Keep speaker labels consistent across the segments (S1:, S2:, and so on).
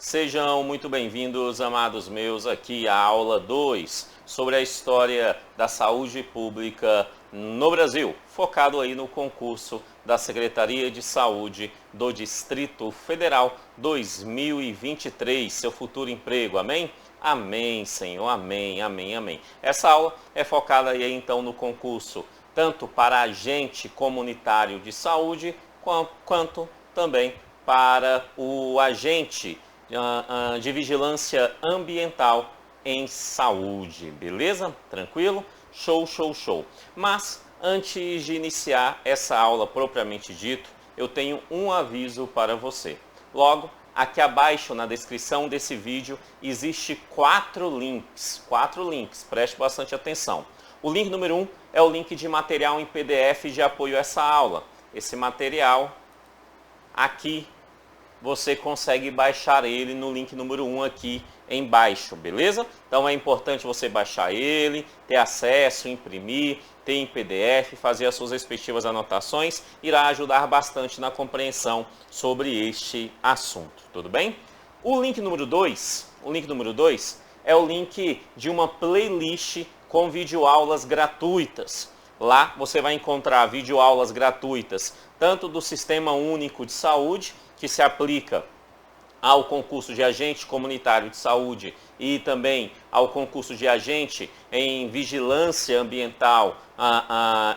S1: Sejam muito bem-vindos, amados meus, aqui à aula 2 sobre a história da saúde pública no Brasil, focado aí no concurso da Secretaria de Saúde do Distrito Federal 2023, seu futuro emprego, amém? Amém, Senhor, amém, amém, amém. Essa aula é focada aí então no concurso, tanto para agente comunitário de saúde, quanto também para o agente de vigilância ambiental em saúde, beleza? Tranquilo? Show, show, show. Mas antes de iniciar essa aula propriamente dito, eu tenho um aviso para você. Logo, aqui abaixo na descrição desse vídeo existe 4 links, preste bastante atenção. O link número 1 é o link de material em PDF de apoio a essa aula. Esse material aqui você consegue baixar ele no link número 1 aqui embaixo, beleza? Então é importante você baixar ele, ter acesso, imprimir, ter em PDF, fazer as suas respectivas anotações, irá ajudar bastante na compreensão sobre este assunto, tudo bem? O link número 2 é o link de uma playlist com videoaulas gratuitas. Lá você vai encontrar videoaulas gratuitas, tanto do Sistema Único de Saúde, que se aplica ao concurso de agente comunitário de saúde e também ao concurso de agente em vigilância ambiental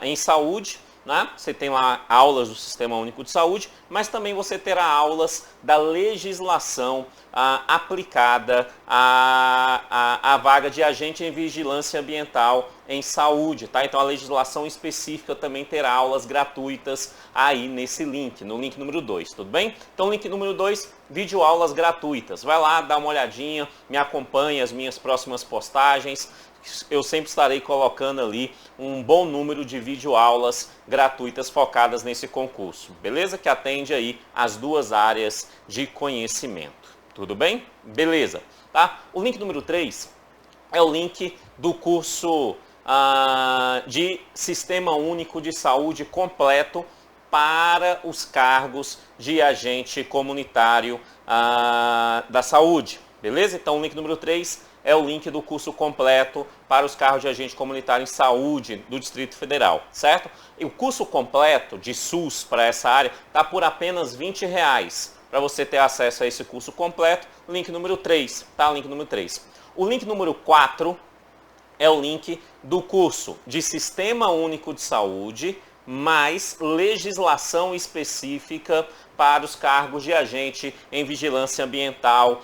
S1: em saúde, né? Você tem lá aulas do Sistema Único de Saúde, mas também você terá aulas da legislação aplicada à vaga de agente em vigilância ambiental em saúde, tá? Então a legislação específica também terá aulas gratuitas aí nesse link, no link número 2, tudo bem? Então link número 2, videoaulas gratuitas. Vai lá, dá uma olhadinha, me acompanhe as minhas próximas postagens. Eu sempre estarei colocando ali um bom número de videoaulas gratuitas focadas nesse concurso, beleza? Que atende aí as duas áreas de conhecimento, tudo bem? Beleza, tá? O link número 3 é o link do curso de Sistema Único de Saúde completo para os cargos de agente comunitário da saúde, beleza? Então o link número 3 é o link do curso completo para os cargos de agente comunitário em saúde do Distrito Federal, certo? E o curso completo de SUS para essa área está por apenas R$20. Para você ter acesso a esse curso completo, link número 3, tá? Link número 3. O link número 4 é o link do curso de Sistema Único de Saúde, mais legislação específica para os cargos de agente em vigilância ambiental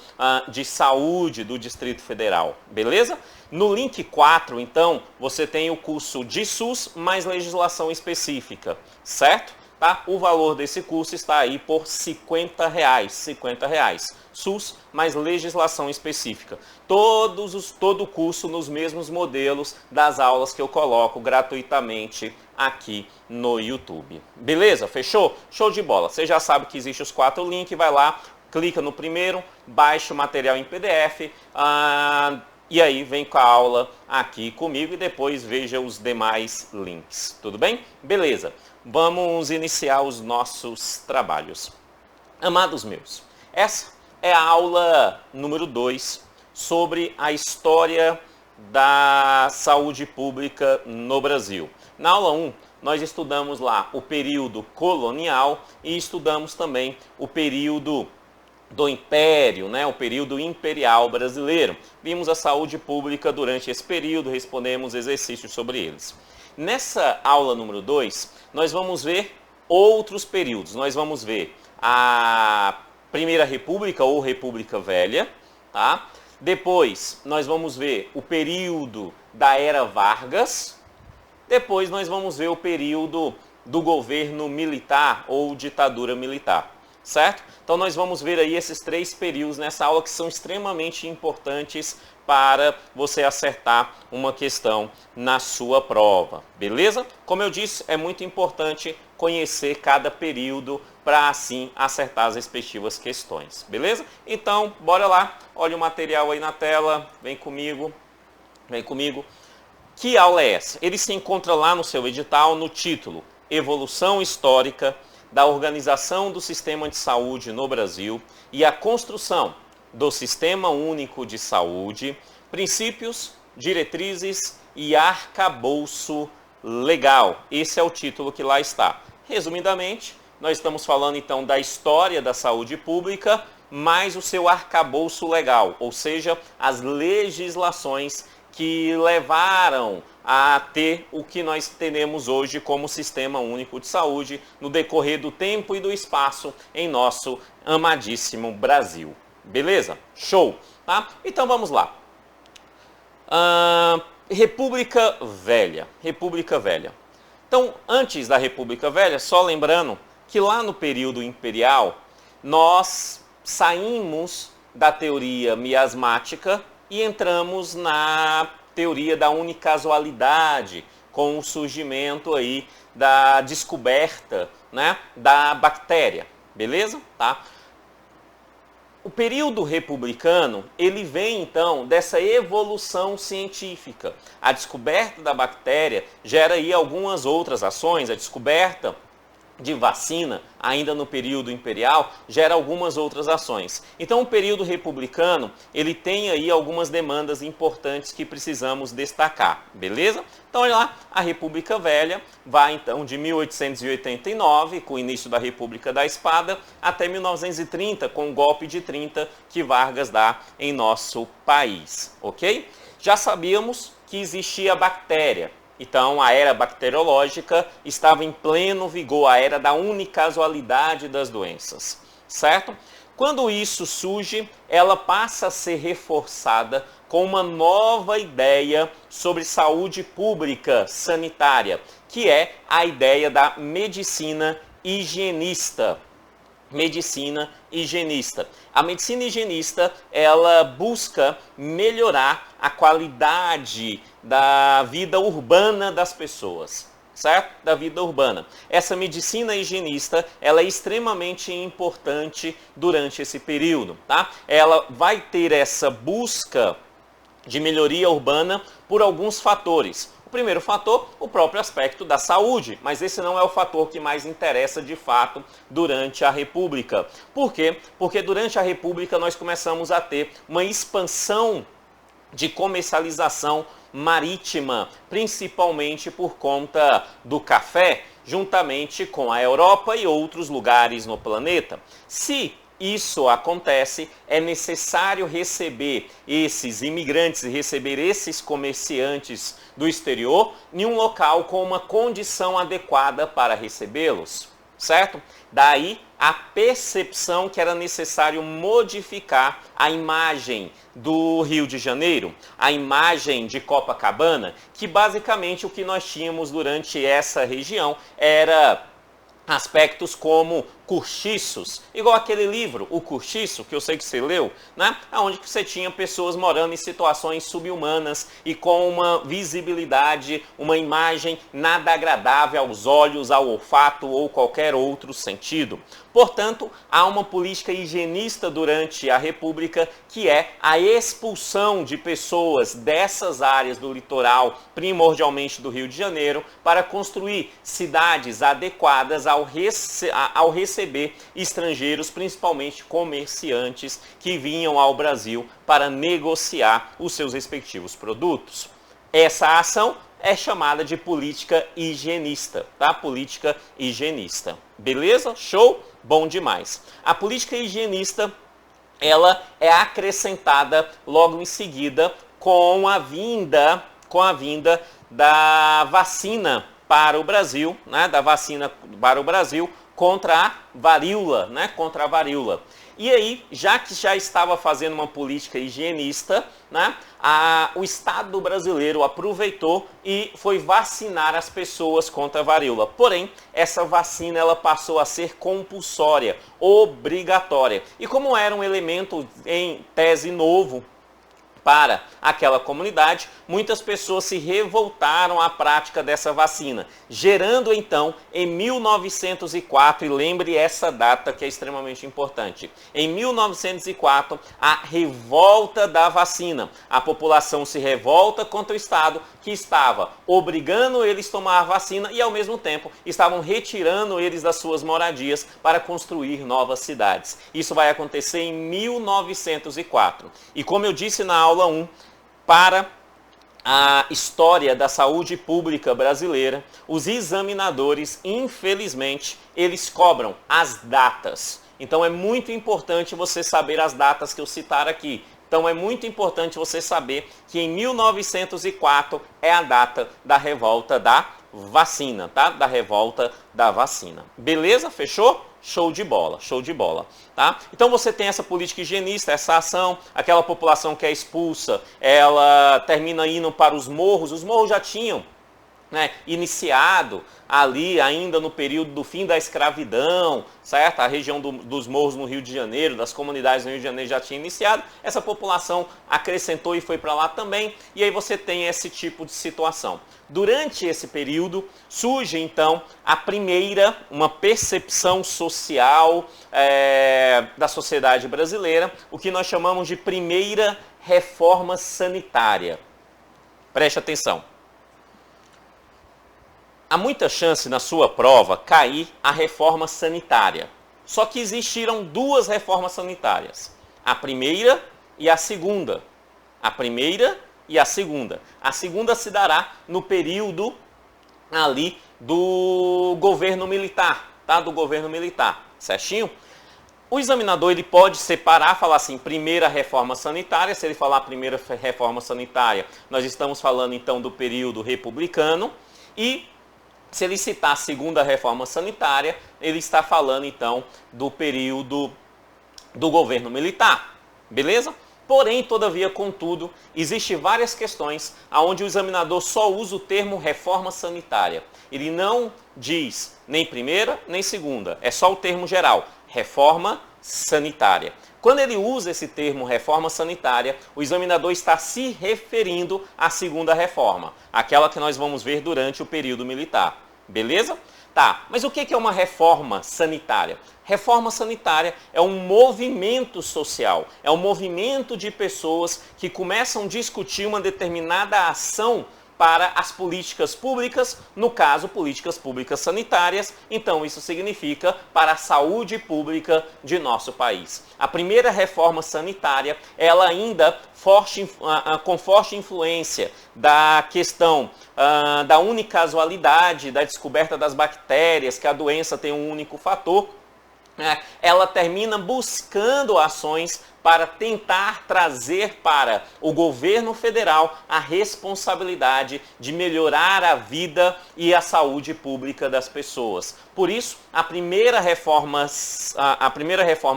S1: de saúde do Distrito Federal, beleza? No link 4, então, você tem o curso de SUS mais legislação específica, certo? Tá? O valor desse curso está aí por R$50, R$50. SUS mais legislação específica. Todo o curso nos mesmos modelos das aulas que eu coloco gratuitamente aqui no YouTube. Beleza? Fechou? Show de bola. Você já sabe que existem os 4 links, vai lá, clica no primeiro, baixa o material em PDF, e aí vem com a aula aqui comigo e depois veja os demais links. Tudo bem? Beleza. Vamos iniciar os nossos trabalhos. Amados meus, essa é a aula número 2 sobre a história da saúde pública no Brasil. Na aula 1, nós estudamos lá o período colonial e estudamos também o período do Império, né? O período imperial brasileiro. Vimos a saúde pública durante esse período, respondemos exercícios sobre eles. Nessa aula número 2, nós vamos ver outros períodos. Nós vamos ver a Primeira República ou República Velha, tá? Depois nós vamos ver o período da Era Vargas. Depois nós vamos ver o período do governo militar ou ditadura militar, certo? Então nós vamos ver aí esses 3 períodos nessa aula que são extremamente importantes para você acertar uma questão na sua prova, beleza? Como eu disse, é muito importante conhecer cada período para assim acertar as respectivas questões, beleza? Então, bora lá, olha o material aí na tela, vem comigo, vem comigo. Que aula é essa? Ele se encontra lá no seu edital no título Evolução Histórica da Organização do Sistema de Saúde no Brasil e a Construção, do Sistema Único de Saúde, princípios, diretrizes e arcabouço legal. Esse é o título que lá está. Resumidamente, nós estamos falando então da história da saúde pública, mais o seu arcabouço legal, ou seja, as legislações que levaram a ter o que nós tenemos hoje como Sistema Único de Saúde no decorrer do tempo e do espaço em nosso amadíssimo Brasil. Beleza? Show! Tá? Então vamos lá. República Velha. República Velha. Então, antes da República Velha, só lembrando que lá no período imperial, nós saímos da teoria miasmática e entramos na teoria da unicasualidade, com o surgimento aí da descoberta, né, da bactéria, beleza? Tá? O período republicano, ele vem então dessa evolução científica. A descoberta da bactéria gera aí algumas outras ações, a descoberta de vacina, ainda no período imperial, gera algumas outras ações. Então, o período republicano, ele tem aí algumas demandas importantes que precisamos destacar, beleza? Então, olha lá, a República Velha vai então de 1889, com o início da República da Espada, até 1930, com o golpe de 30 que Vargas dá em nosso país, ok? Já sabíamos que existia a bactéria. Então, a era bacteriológica estava em pleno vigor, a era da unicasualidade das doenças, certo? Quando isso surge, ela passa a ser reforçada com uma nova ideia sobre saúde pública sanitária, que é a ideia da medicina higienista. Medicina higienista. A medicina higienista, ela busca melhorar a qualidade da vida urbana das pessoas, certo? Da vida urbana. Essa medicina higienista, ela é extremamente importante durante esse período, tá? Ela vai ter essa busca de melhoria urbana por alguns fatores. O primeiro fator, o próprio aspecto da saúde, mas esse não é o fator que mais interessa de fato durante a República. Por quê? Porque durante a República nós começamos a ter uma expansão de comercialização marítima, principalmente por conta do café, juntamente com a Europa e outros lugares no planeta. Se isso acontece, é necessário receber esses imigrantes e receber esses comerciantes do exterior em um local com uma condição adequada para recebê-los, certo? Daí a percepção que era necessário modificar a imagem do Rio de Janeiro, a imagem de Copacabana, que basicamente o que nós tínhamos durante essa região era aspectos como cortiços, igual aquele livro, O Cortiço, que eu sei que você leu, né? Onde você tinha pessoas morando em situações subhumanas e com uma visibilidade, uma imagem nada agradável aos olhos, ao olfato ou qualquer outro sentido. Portanto, há uma política higienista durante a República que é a expulsão de pessoas dessas áreas do litoral, primordialmente do Rio de Janeiro, para construir cidades adequadas ao receber estrangeiros, principalmente comerciantes, que vinham ao Brasil para negociar os seus respectivos produtos. Essa ação é chamada de política higienista, tá? Política higienista. Beleza? Show? Bom demais. A política higienista, ela é acrescentada logo em seguida com a vinda da vacina para o Brasil, né? Da vacina para o Brasil contra a varíola, né? Contra a varíola. E aí, já que já estava fazendo uma política higienista, né? O Estado brasileiro aproveitou e foi vacinar as pessoas contra a varíola. Porém, essa vacina ela passou a ser compulsória, obrigatória. E como era um elemento em tese novo para aquela comunidade, muitas pessoas se revoltaram à prática dessa vacina, gerando então em 1904, e lembre essa data que é extremamente importante, em 1904 a revolta da vacina. A população se revolta contra o Estado que estava obrigando eles a tomar a vacina e ao mesmo tempo estavam retirando eles das suas moradias para construir novas cidades. Isso vai acontecer em 1904. E como eu disse na aula 1, para a história da saúde pública brasileira, os examinadores, infelizmente, eles cobram as datas. Então é muito importante você saber as datas que eu citar aqui. Então é muito importante você saber que em 1904 é a data da revolta da vacina, tá? Da revolta da vacina. Beleza? Fechou? Show de bola, show de bola, tá? Então você tem essa política higienista, essa ação, aquela população que é expulsa, ela termina indo para os morros já tinham, né, iniciado ali ainda no período do fim da escravidão, certo? A região dos morros no Rio de Janeiro, das comunidades no Rio de Janeiro já tinha iniciado, essa população acrescentou e foi para lá também, e aí você tem esse tipo de situação. Durante esse período surge então uma percepção social da sociedade brasileira, o que nós chamamos de primeira reforma sanitária. Preste atenção. Há muita chance na sua prova cair a reforma sanitária. Só que existiram duas reformas sanitárias. A primeira e a segunda. A primeira e a segunda. A segunda se dará no período ali do governo militar, tá? Do governo militar, certinho? O examinador ele pode separar, falar assim, primeira reforma sanitária. Se ele falar primeira reforma sanitária, nós estamos falando então do período republicano. E se ele citar a segunda reforma sanitária, ele está falando então do período do governo militar, beleza? Porém, todavia, contudo, existem várias questões onde o examinador só usa o termo reforma sanitária. Ele não diz nem primeira nem segunda, é só o termo geral, reforma sanitária. Quando ele usa esse termo reforma sanitária, o examinador está se referindo à segunda reforma, aquela que nós vamos ver durante o período militar. Beleza? Tá, mas o que é uma reforma sanitária? Reforma sanitária é um movimento social, é um movimento de pessoas que começam a discutir uma determinada ação para as políticas públicas, no caso, políticas públicas sanitárias. Então, isso significa para a saúde pública de nosso país. A primeira reforma sanitária, ela ainda com forte influência da questão da unicasualidade, da descoberta das bactérias, que a doença tem um único fator, ela termina buscando ações para tentar trazer para o governo federal a responsabilidade de melhorar a vida e a saúde pública das pessoas. Por isso, a primeira reforma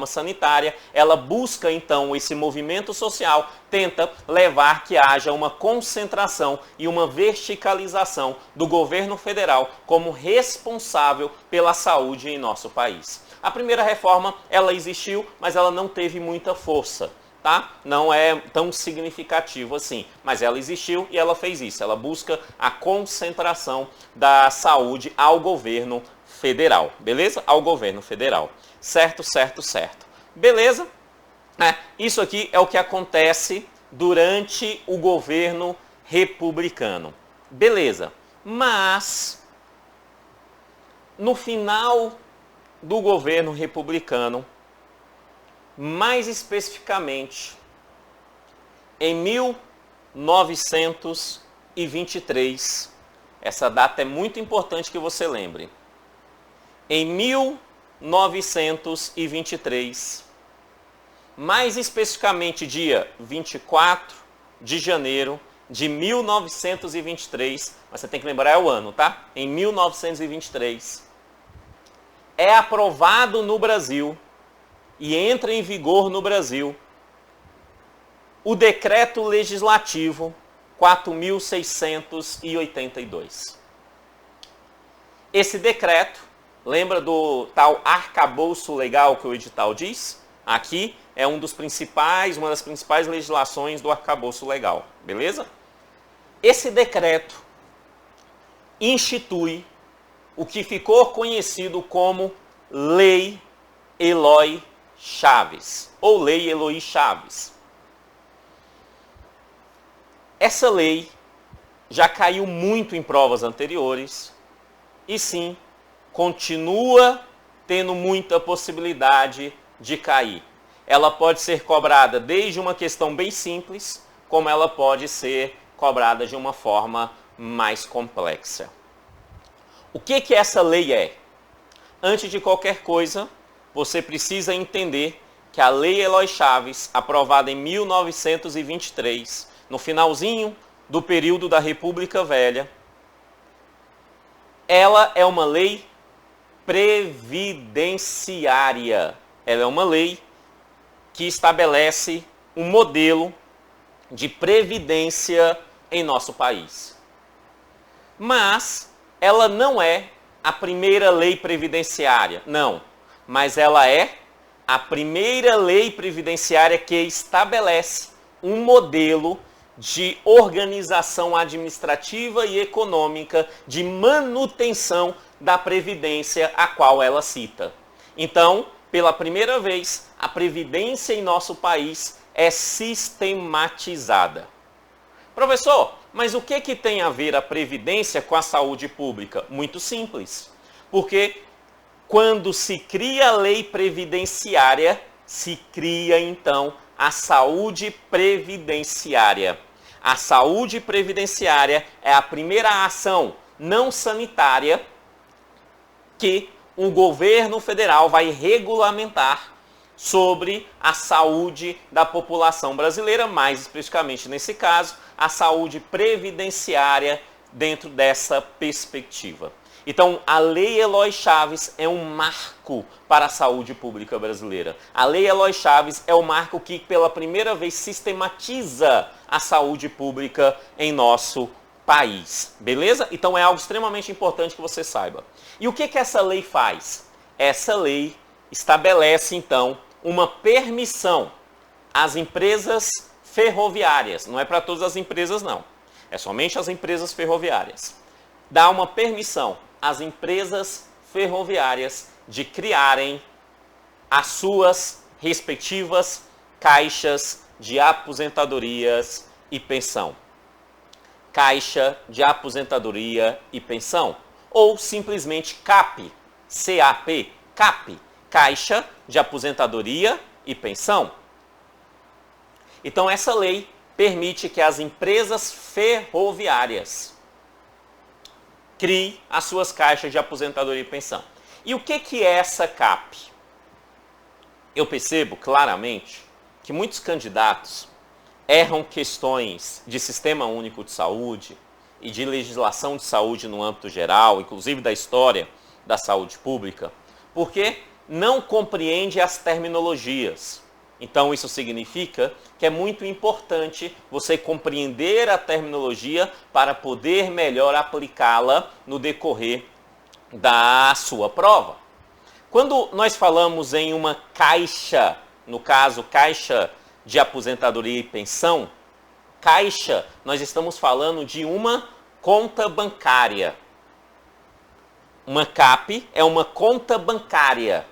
S1: sanitária, ela busca então esse movimento social, tenta levar que haja uma concentração e uma verticalização do governo federal como responsável pela saúde em nosso país. A primeira reforma, ela existiu, mas ela não teve muita força, tá? Não é tão significativo assim, mas ela existiu e ela fez isso. Ela busca a concentração da saúde ao governo federal, beleza? Ao governo federal. Certo, certo, certo. Beleza? Isso aqui é o que acontece durante o governo republicano. Beleza. Mas, no final do governo republicano, mais especificamente em 1923, essa data é muito importante que você lembre. Em 1923, mais especificamente dia 24 de janeiro de 1923, mas você tem que lembrar é o ano, tá? Em 1923, é aprovado no Brasil e entra em vigor no Brasil o Decreto Legislativo 4.682. Esse decreto, lembra do tal arcabouço legal que o edital diz? Aqui é uma das principais legislações do arcabouço legal, beleza? Esse decreto institui o que ficou conhecido como Lei Eloy Chaves, ou Lei Eloy Chaves. Essa lei já caiu muito em provas anteriores e sim, continua tendo muita possibilidade de cair. Ela pode ser cobrada desde uma questão bem simples, como ela pode ser cobrada de uma forma mais complexa. O que essa lei é? Antes de qualquer coisa, você precisa entender que a Lei Eloy Chaves, aprovada em 1923, no finalzinho do período da República Velha, ela é uma lei previdenciária. Ela é uma lei que estabelece um modelo de previdência em nosso país. Mas ela não é a primeira lei previdenciária, não. Mas ela é a primeira lei previdenciária que estabelece um modelo de organização administrativa e econômica de manutenção da previdência a qual ela cita. Então, pela primeira vez, a previdência em nosso país é sistematizada. Professor, mas o que tem a ver a previdência com a saúde pública? Muito simples. Porque quando se cria a lei previdenciária, se cria então a saúde previdenciária. A saúde previdenciária é a primeira ação não sanitária que o governo federal vai regulamentar sobre a saúde da população brasileira, mais especificamente nesse caso, a saúde previdenciária dentro dessa perspectiva. Então, a Lei Eloy Chaves é um marco para a saúde pública brasileira. A Lei Eloy Chaves é o marco que, pela primeira vez, sistematiza a saúde pública em nosso país. Beleza? Então, é algo extremamente importante que você saiba. E o que essa lei faz? Essa lei estabelece, então, uma permissão às empresas ferroviárias. Não é para todas as empresas, não. É somente as empresas ferroviárias. Dá uma permissão às empresas ferroviárias de criarem as suas respectivas caixas de aposentadorias e pensão. Caixa de aposentadoria e pensão. Ou simplesmente CAP, CAP, CAP, Caixa de Aposentadoria e Pensão. Então essa lei permite que as empresas ferroviárias criem as suas caixas de aposentadoria e pensão. E o que é essa CAP? Eu percebo claramente que muitos candidatos erram questões de Sistema Único de Saúde e de legislação de saúde no âmbito geral, inclusive da história da saúde pública, porque não compreende as terminologias. Então isso significa que é muito importante você compreender a terminologia para poder melhor aplicá-la no decorrer da sua prova. Quando nós falamos em uma caixa, no caso caixa de aposentadoria e pensão, caixa, nós estamos falando de uma conta bancária. Uma CAP é uma conta bancária,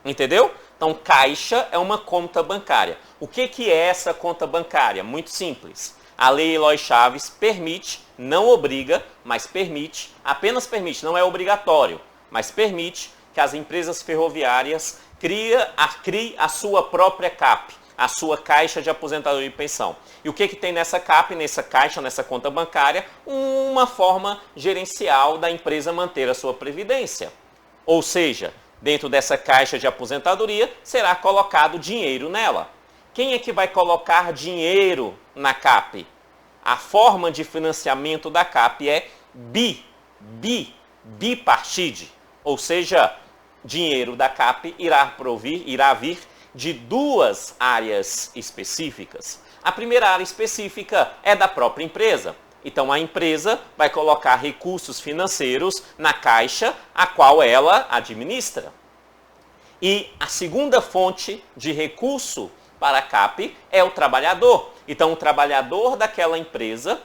S1: entendeu? Então, caixa é uma conta bancária. O que é essa conta bancária? Muito simples. A Lei Eloy Chaves permite, não obriga, mas permite, apenas permite, não é obrigatório, mas permite que as empresas ferroviárias criem a sua própria CAP, a sua caixa de aposentadoria e pensão. E o que tem nessa CAP, nessa caixa, nessa conta bancária? Uma forma gerencial da empresa manter a sua previdência. Ou seja, dentro dessa caixa de aposentadoria será colocado dinheiro nela. Quem é que vai colocar dinheiro na CAP? A forma de financiamento da CAP é bipartite, ou seja, dinheiro da CAP irá vir de duas áreas específicas. A primeira área específica é da própria empresa. Então a empresa vai colocar recursos financeiros na caixa a qual ela administra. E a segunda fonte de recurso para a CAP é o trabalhador. Então, o trabalhador daquela empresa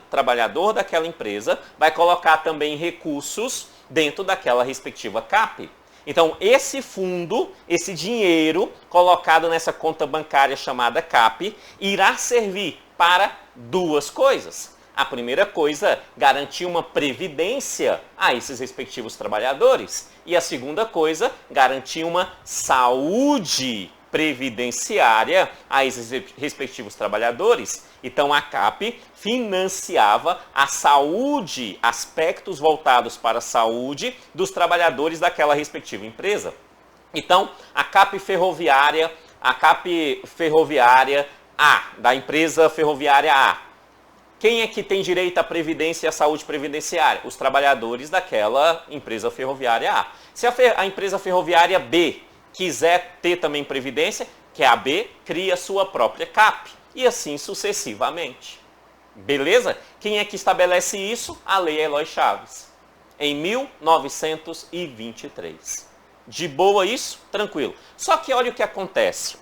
S1: vai colocar também recursos dentro daquela respectiva CAP. Então, esse fundo, esse dinheiro colocado nessa conta bancária chamada CAP, irá servir para duas coisas. A primeira coisa, garantir uma previdência a esses respectivos trabalhadores. E a segunda coisa, garantir uma saúde previdenciária a esses respectivos trabalhadores. Então, a CAP financiava a saúde, aspectos voltados para a saúde dos trabalhadores daquela respectiva empresa. Então, a CAP ferroviária A, da empresa ferroviária A, quem é que tem direito à previdência e à saúde previdenciária? Os trabalhadores daquela empresa ferroviária A. Se a empresa ferroviária B quiser ter também previdência, que a B cria sua própria CAP. E assim sucessivamente. Beleza? Quem é que estabelece isso? A Lei Eloy Chaves. Em 1923. De boa isso? Tranquilo. Só que olha o que acontece.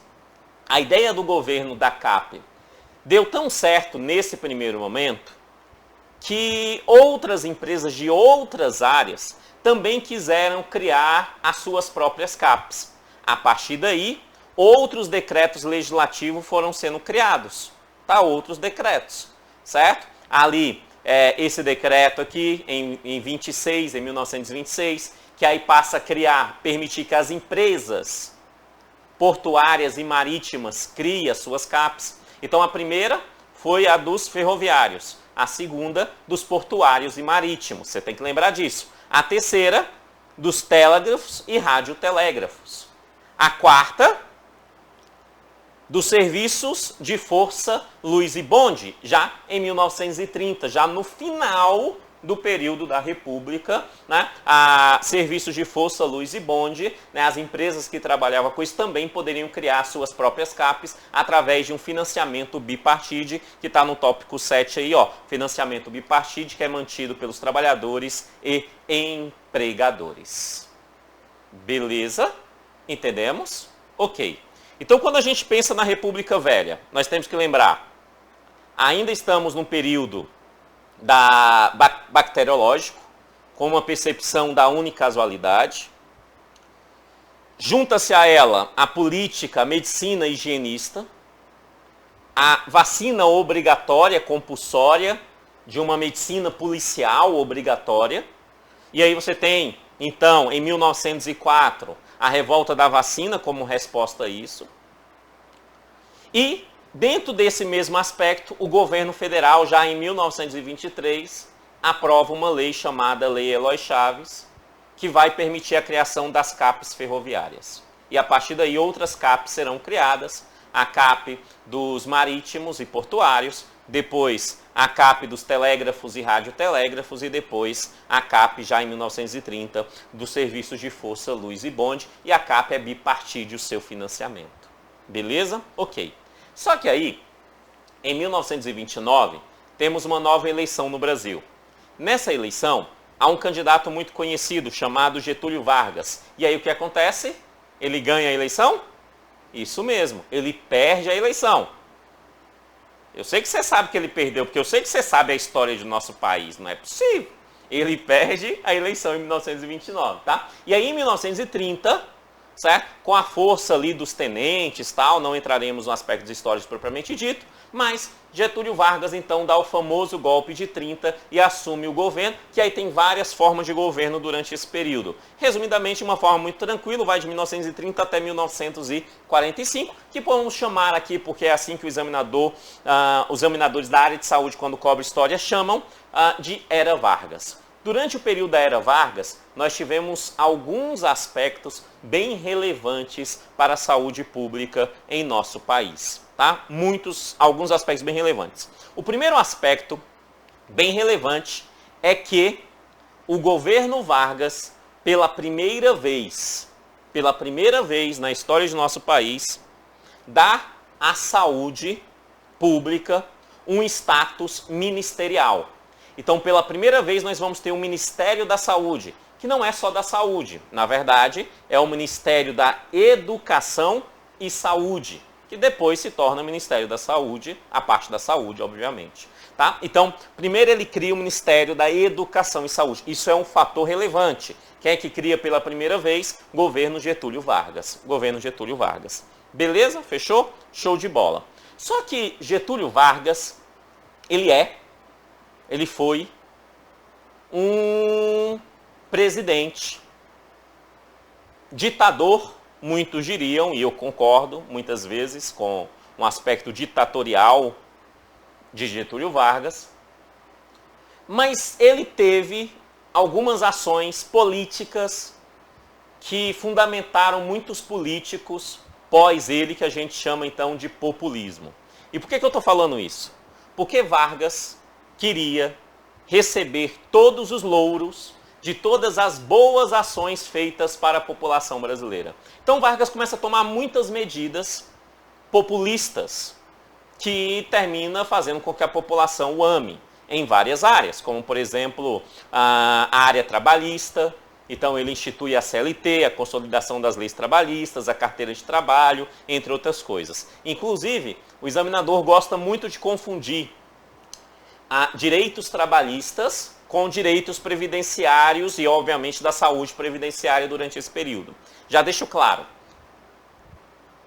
S1: A ideia do governo da CAP deu tão certo nesse primeiro momento que outras empresas de outras áreas também quiseram criar as suas próprias CAPs. A partir daí, outros decretos legislativos foram sendo criados. Tá? Outros decretos, certo? Ali, esse decreto aqui, em 1926, que aí passa a permitir que as empresas portuárias e marítimas criem as suas CAPs. Então, a primeira foi a dos ferroviários, a segunda dos portuários e marítimos, você tem que lembrar disso. A terceira, dos telégrafos e radiotelégrafos. A quarta, dos serviços de força luz e bonde, já em 1930, já no final do período da República, né, a serviços de força luz e bonde, né, as empresas que trabalhavam com isso também poderiam criar suas próprias CAPs através de um financiamento bipartite, que está no tópico 7 aí, ó, financiamento bipartite, que é mantido pelos trabalhadores e empregadores. Beleza? Entendemos? Ok. Então, quando a gente pensa na República Velha, nós temos que lembrar, ainda estamos num período bacteriológico, com uma percepção da unicasualidade. Junta-se a ela a política, a medicina higienista, a vacina obrigatória, compulsória, de uma medicina policial obrigatória. E aí você tem, então, em 1904, a revolta da vacina como resposta a isso. E, dentro desse mesmo aspecto, o governo federal, já em 1923, aprova uma lei chamada Lei Eloy Chaves, que vai permitir a criação das CAPs ferroviárias. E, a partir daí, outras CAPs serão criadas. A CAP dos marítimos e portuários, depois a CAP dos telégrafos e radiotelégrafos e depois a CAP, já em 1930, dos serviços de força, luz e bonde, e a CAP é bipartite o seu financiamento. Beleza? Ok. Só que aí, em 1929, temos uma nova eleição no Brasil. Nessa eleição, há um candidato muito conhecido chamado Getúlio Vargas. E aí o que acontece? Ele ganha a eleição? Isso mesmo, ele perde a eleição. Eu sei que você sabe que ele perdeu, porque eu sei que você sabe a história do nosso país, não é possível. Ele perde a eleição em 1929, tá? E aí em 1930, certo? Com a força ali dos tenentes, tal, não entraremos no aspecto histórico propriamente dito, mas Getúlio Vargas então dá o famoso golpe de 30 e assume o governo, que aí tem várias formas de governo durante esse período. Resumidamente, uma forma muito tranquila, vai de 1930 até 1945, que podemos chamar aqui, porque é assim que os examinadores da área de saúde, quando cobram história, chamam de Era Vargas. Durante o período da Era Vargas, nós tivemos alguns aspectos bem relevantes para a saúde pública em nosso país. Tá? Alguns aspectos bem relevantes. O primeiro aspecto bem relevante é que o governo Vargas, pela primeira vez na história de nosso país, dá à saúde pública um status ministerial. Então, pela primeira vez, nós vamos ter um Ministério da Saúde, que não é só da saúde. Na verdade, é o Ministério da Educação e Saúde, que depois se torna Ministério da Saúde, a parte da saúde, obviamente. Tá? Então, primeiro ele cria o Ministério da Educação e Saúde. Isso é um fator relevante. Quem é que cria pela primeira vez? Governo Getúlio Vargas. Governo Getúlio Vargas. Beleza? Fechou? Show de bola. Só que Getúlio Vargas, ele foi um presidente ditador, muitos diriam, e eu concordo muitas vezes com um aspecto ditatorial de Getúlio Vargas, mas ele teve algumas ações políticas que fundamentaram muitos políticos pós ele, que a gente chama então de populismo. E por que eu estou falando isso? Porque Vargas queria receber todos os louros de todas as boas ações feitas para a população brasileira. Então Vargas começa a tomar muitas medidas populistas que termina fazendo com que a população o ame em várias áreas, como por exemplo a área trabalhista. Então ele institui a CLT, a consolidação das leis trabalhistas, a carteira de trabalho, entre outras coisas. Inclusive, o examinador gosta muito de confundir direitos trabalhistas com direitos previdenciários e, obviamente, da saúde previdenciária durante esse período. Já deixo claro,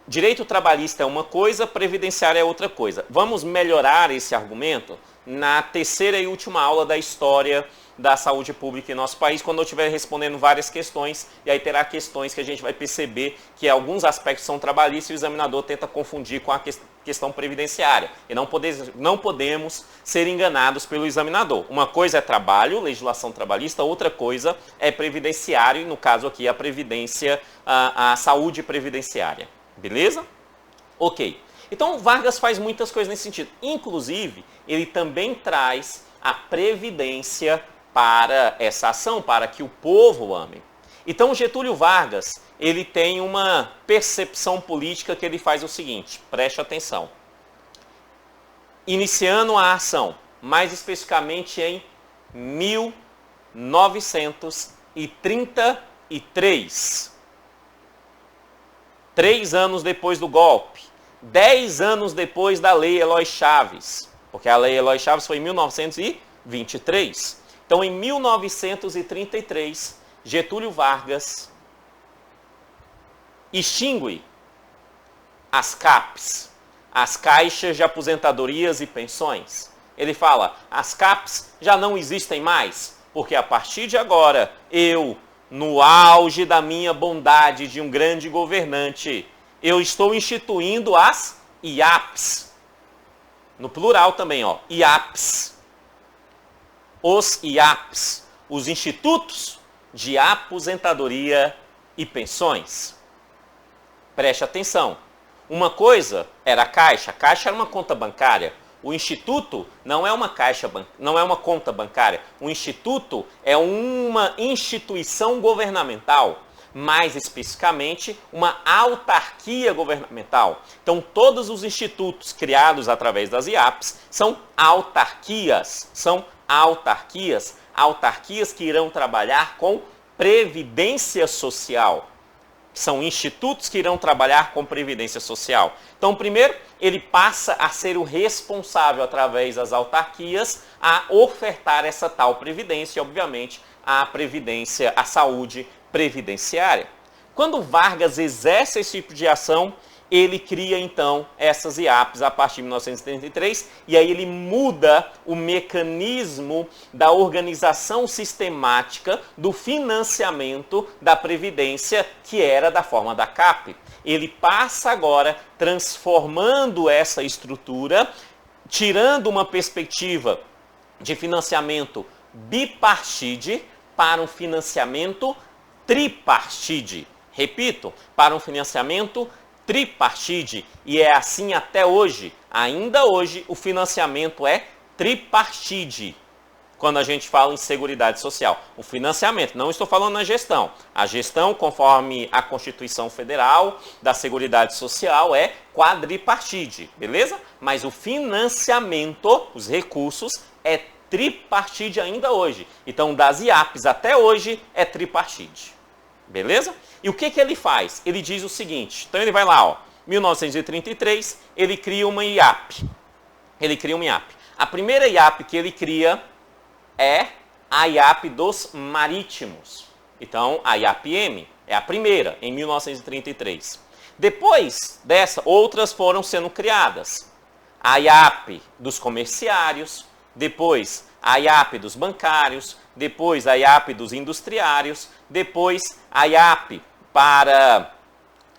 S1: direito trabalhista é uma coisa, previdenciária é outra coisa. Vamos melhorar esse argumento na terceira e última aula da história da saúde pública em nosso país, quando eu estiver respondendo várias questões, e aí terá questões que a gente vai perceber que alguns aspectos são trabalhistas e o examinador tenta confundir com a questão previdenciária. E não podemos ser enganados pelo examinador. Uma coisa é trabalho, legislação trabalhista, outra coisa é previdenciário, e no caso aqui a previdência, a saúde previdenciária. Beleza? Ok. Então Vargas faz muitas coisas nesse sentido. Inclusive, ele também traz a previdência para essa ação, para que o povo ame. Então Getúlio Vargas, ele tem uma percepção política que ele faz o seguinte, preste atenção. Iniciando a ação, mais especificamente em 1933, 3 anos depois do golpe, 10 anos depois da Lei Eloy Chaves, porque a Lei Eloy Chaves foi em 1923. Então, em 1933, Getúlio Vargas extingue as CAPs, as Caixas de Aposentadorias e Pensões. Ele fala, as CAPs já não existem mais, porque a partir de agora, eu, no auge da minha bondade de um grande governante, eu estou instituindo as IAPs. No plural também, ó, IAPs. Os IAPs, os Institutos de Aposentadoria e Pensões. Preste atenção. Uma coisa era a Caixa era uma conta bancária. O Instituto não é uma não é uma conta bancária. O Instituto é uma instituição governamental, mais especificamente uma autarquia governamental. Então todos os institutos criados através das IAPs são autarquias, autarquias que irão trabalhar com previdência social. São institutos que irão trabalhar com previdência social. Então, primeiro, ele passa a ser o responsável, através das autarquias, a ofertar essa tal previdência, e, obviamente, a previdência, a saúde previdenciária. Quando Vargas exerce esse tipo de ação, ele cria, então, essas IAPs a partir de 1933, e aí ele muda o mecanismo da organização sistemática do financiamento da Previdência, que era da forma da CAP. Ele passa agora transformando essa estrutura, tirando uma perspectiva de financiamento bipartite para um financiamento tripartite. Repito, para um financiamento tripartite, e é assim até hoje. Ainda hoje o financiamento é tripartite. Quando a gente fala em Seguridade Social, o financiamento, não estou falando na gestão. A gestão, conforme a Constituição Federal da Seguridade Social, é quadripartite, beleza? Mas o financiamento, os recursos, é tripartite ainda hoje. Então, das IAPs até hoje é tripartite. Beleza? E o que ele faz? Ele diz o seguinte, então ele vai lá, ó, 1933, ele cria uma IAP. A primeira IAP que ele cria é a IAP dos marítimos. Então, a IAP-M é a primeira, em 1933. Depois dessa, outras foram sendo criadas. A IAP dos comerciários, depois a IAP dos bancários, depois a IAP dos industriários, depois a IAP para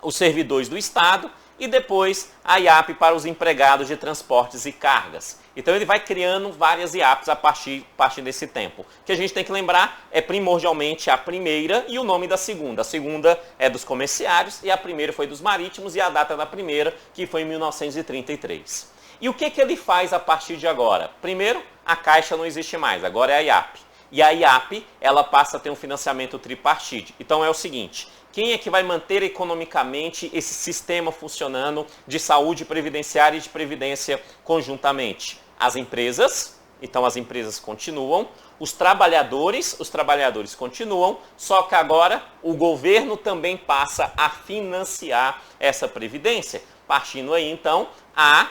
S1: os servidores do Estado e depois a IAP para os empregados de transportes e cargas. Então ele vai criando várias IAPs a partir desse tempo. O que a gente tem que lembrar é primordialmente a primeira e o nome da segunda. A segunda é dos comerciários e a primeira foi dos marítimos e a data da primeira, que foi em 1933. E o que ele faz a partir de agora? Primeiro, a Caixa não existe mais, agora é a IAP. E a IAP, ela passa a ter um financiamento tripartite. Então é o seguinte, quem é que vai manter economicamente esse sistema funcionando de saúde previdenciária e de previdência conjuntamente? As empresas, então as empresas continuam, os trabalhadores continuam, só que agora o governo também passa a financiar essa previdência, partindo aí então a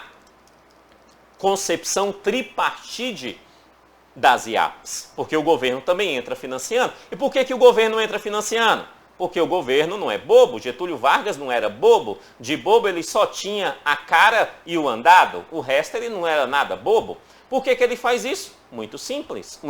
S1: concepção tripartite das IAPs, porque o governo também entra financiando. E por que o governo entra financiando? Porque o governo não é bobo, Getúlio Vargas não era bobo, de bobo ele só tinha a cara e o andado, o resto ele não era nada bobo. Por que ele faz isso? Muito simples,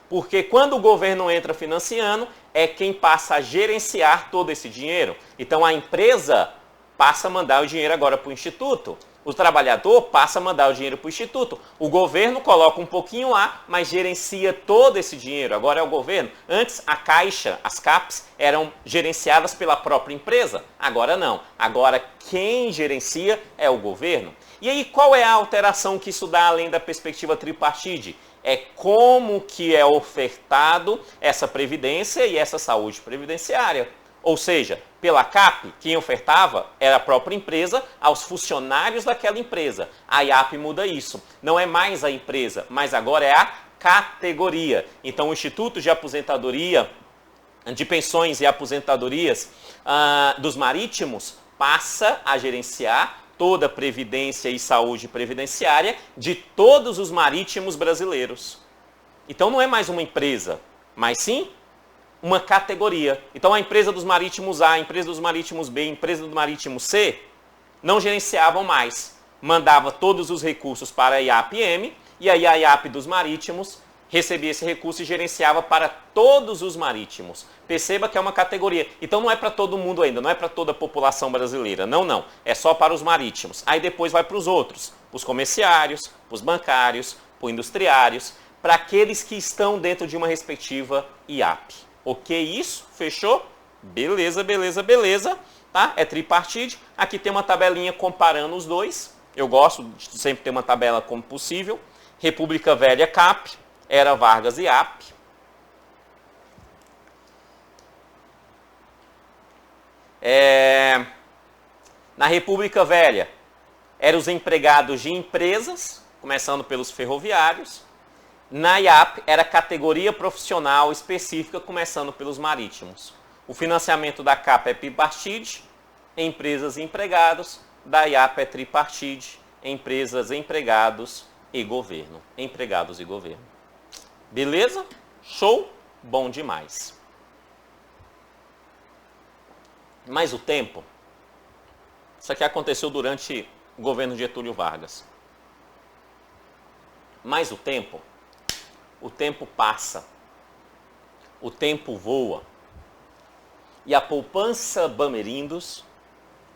S1: porque quando o governo entra financiando, é quem passa a gerenciar todo esse dinheiro. Então a empresa passa a mandar o dinheiro agora para o Instituto. O trabalhador passa a mandar o dinheiro para o Instituto. O governo coloca um pouquinho lá, mas gerencia todo esse dinheiro. Agora é o governo. Antes, a Caixa, as CAPs, eram gerenciadas pela própria empresa. Agora não. Agora quem gerencia é o governo. E aí qual é a alteração que isso dá além da perspectiva tripartite? É como que é ofertado essa previdência e essa saúde previdenciária. Ou seja, pela CAP, quem ofertava era a própria empresa aos funcionários daquela empresa. A IAP muda isso. Não é mais a empresa, mas agora é a categoria. Então, o Instituto de Aposentadoria, de Pensões e Aposentadorias dos Marítimos passa a gerenciar toda a previdência e saúde previdenciária de todos os marítimos brasileiros. Então, não é mais uma empresa, mas sim uma categoria. Então a empresa dos marítimos A, a empresa dos marítimos B, a empresa do marítimo C não gerenciavam mais. Mandava todos os recursos para a IAP-M e aí a IAP dos marítimos recebia esse recurso e gerenciava para todos os marítimos. Perceba que é uma categoria. Então não é para todo mundo ainda, não é para toda a população brasileira. Não. É só para os marítimos. Aí depois vai para os outros, para os comerciários, para os bancários, para os industriários, para aqueles que estão dentro de uma respectiva IAP. Ok, isso? Fechou? Beleza. Tá? É tripartite. Aqui tem uma tabelinha comparando os dois. Eu gosto de sempre ter uma tabela como possível. República Velha CAP, Era Vargas IAP. Na República Velha, eram os empregados de empresas, começando pelos ferroviários. Na IAP era categoria profissional específica, começando pelos marítimos. O financiamento da CAP é bipartite, empresas e empregados. Da IAP é tripartite, empresas, empregados e governo. Empregados e governo. Beleza? Show? Bom demais. Mas o tempo, isso aqui aconteceu durante o governo de Getúlio Vargas. Mas o tempo passa, o tempo voa e a poupança Bamerindos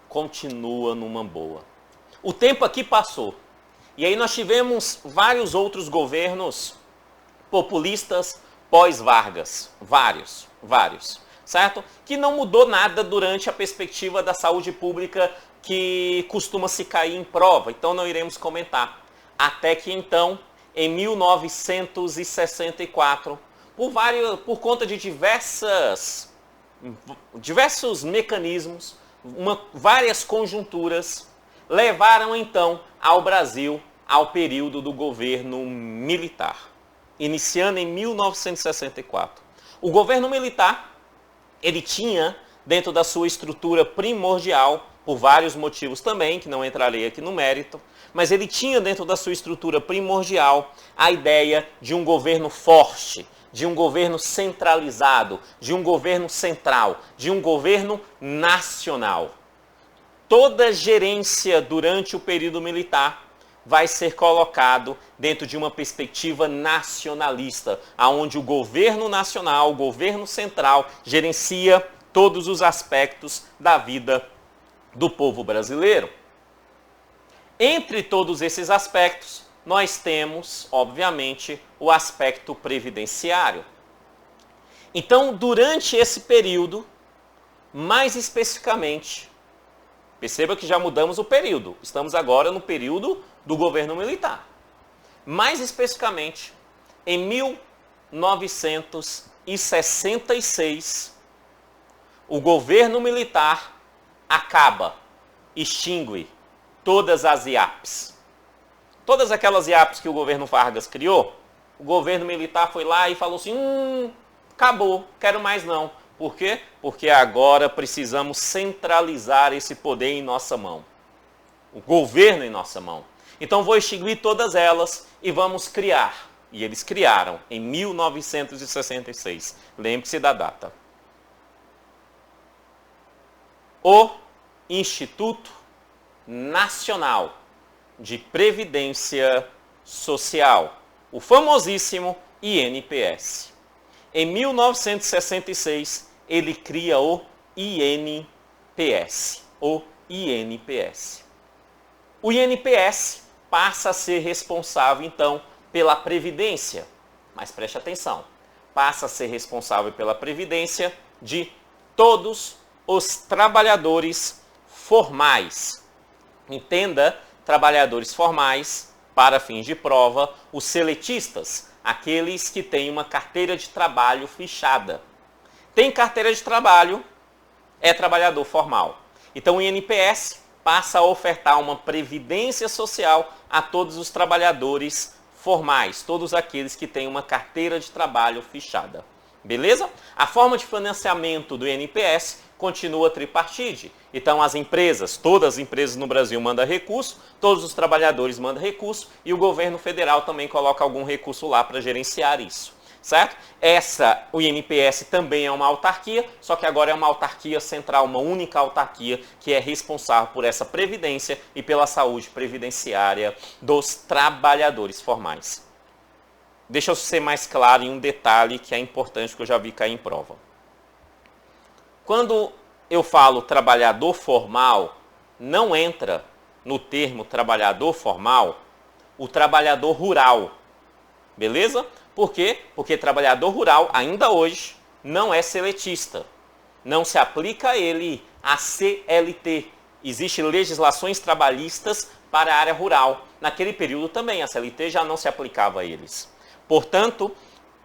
S1: continua numa boa. O tempo aqui passou e aí nós tivemos vários outros governos populistas pós-Vargas, vários, certo? Que não mudou nada durante a perspectiva da saúde pública que costuma se cair em prova, então não iremos comentar. Até que então, em 1964, por conta de diversos mecanismos, várias conjunturas, levaram então ao Brasil ao período do governo militar. iniciando em 1964. O governo militar, ele tinha dentro da sua estrutura primordial, por vários motivos também, que não entrarei aqui no mérito, mas ele tinha dentro da sua estrutura primordial a ideia de um governo forte, de um governo centralizado, de um governo central, de um governo nacional. Toda gerência durante o período militar vai ser colocado dentro de uma perspectiva nacionalista, onde o governo nacional, o governo central, gerencia todos os aspectos da vida do povo brasileiro. Entre todos esses aspectos, nós temos, obviamente, o aspecto previdenciário. Então, durante esse período, mais especificamente, perceba que já mudamos o período, estamos agora no período do governo militar. Mais especificamente, em 1966, o governo militar acaba, extingue todas as IAPs. Todas aquelas IAPs que o governo Vargas criou, o governo militar foi lá e falou assim, acabou, quero mais não. Por quê? Porque agora precisamos centralizar esse poder em nossa mão. O governo em nossa mão. Então vou extinguir todas elas e vamos criar. E eles criaram em 1966. Lembre-se da data. O Instituto Nacional de Previdência Social, o famosíssimo INPS. Em 1966, ele cria o INPS. O INPS. O INPS passa a ser responsável, então, pela Previdência. Mas preste atenção. Passa a ser responsável pela Previdência de todos os trabalhadores formais. Entenda, trabalhadores formais, para fins de prova, os seletistas, aqueles que têm uma carteira de trabalho fichada. Tem carteira de trabalho, é trabalhador formal. Então o INPS passa a ofertar uma previdência social a todos os trabalhadores formais, todos aqueles que têm uma carteira de trabalho fichada. Beleza? A forma de financiamento do INPS continua tripartite. Então as empresas, todas as empresas no Brasil mandam recurso, todos os trabalhadores mandam recurso e o governo federal também coloca algum recurso lá para gerenciar isso. Certo? O INPS também é uma autarquia, só que agora é uma autarquia central, uma única autarquia que é responsável por essa previdência e pela saúde previdenciária dos trabalhadores formais. Deixa eu ser mais claro em um detalhe que é importante, que eu já vi cair em prova. Quando eu falo trabalhador formal, não entra no termo trabalhador formal o trabalhador rural. Beleza? Por quê? Porque trabalhador rural, ainda hoje, não é seletista. Não se aplica a ele a CLT. Existem legislações trabalhistas para a área rural. Naquele período também a CLT já não se aplicava a eles. Portanto,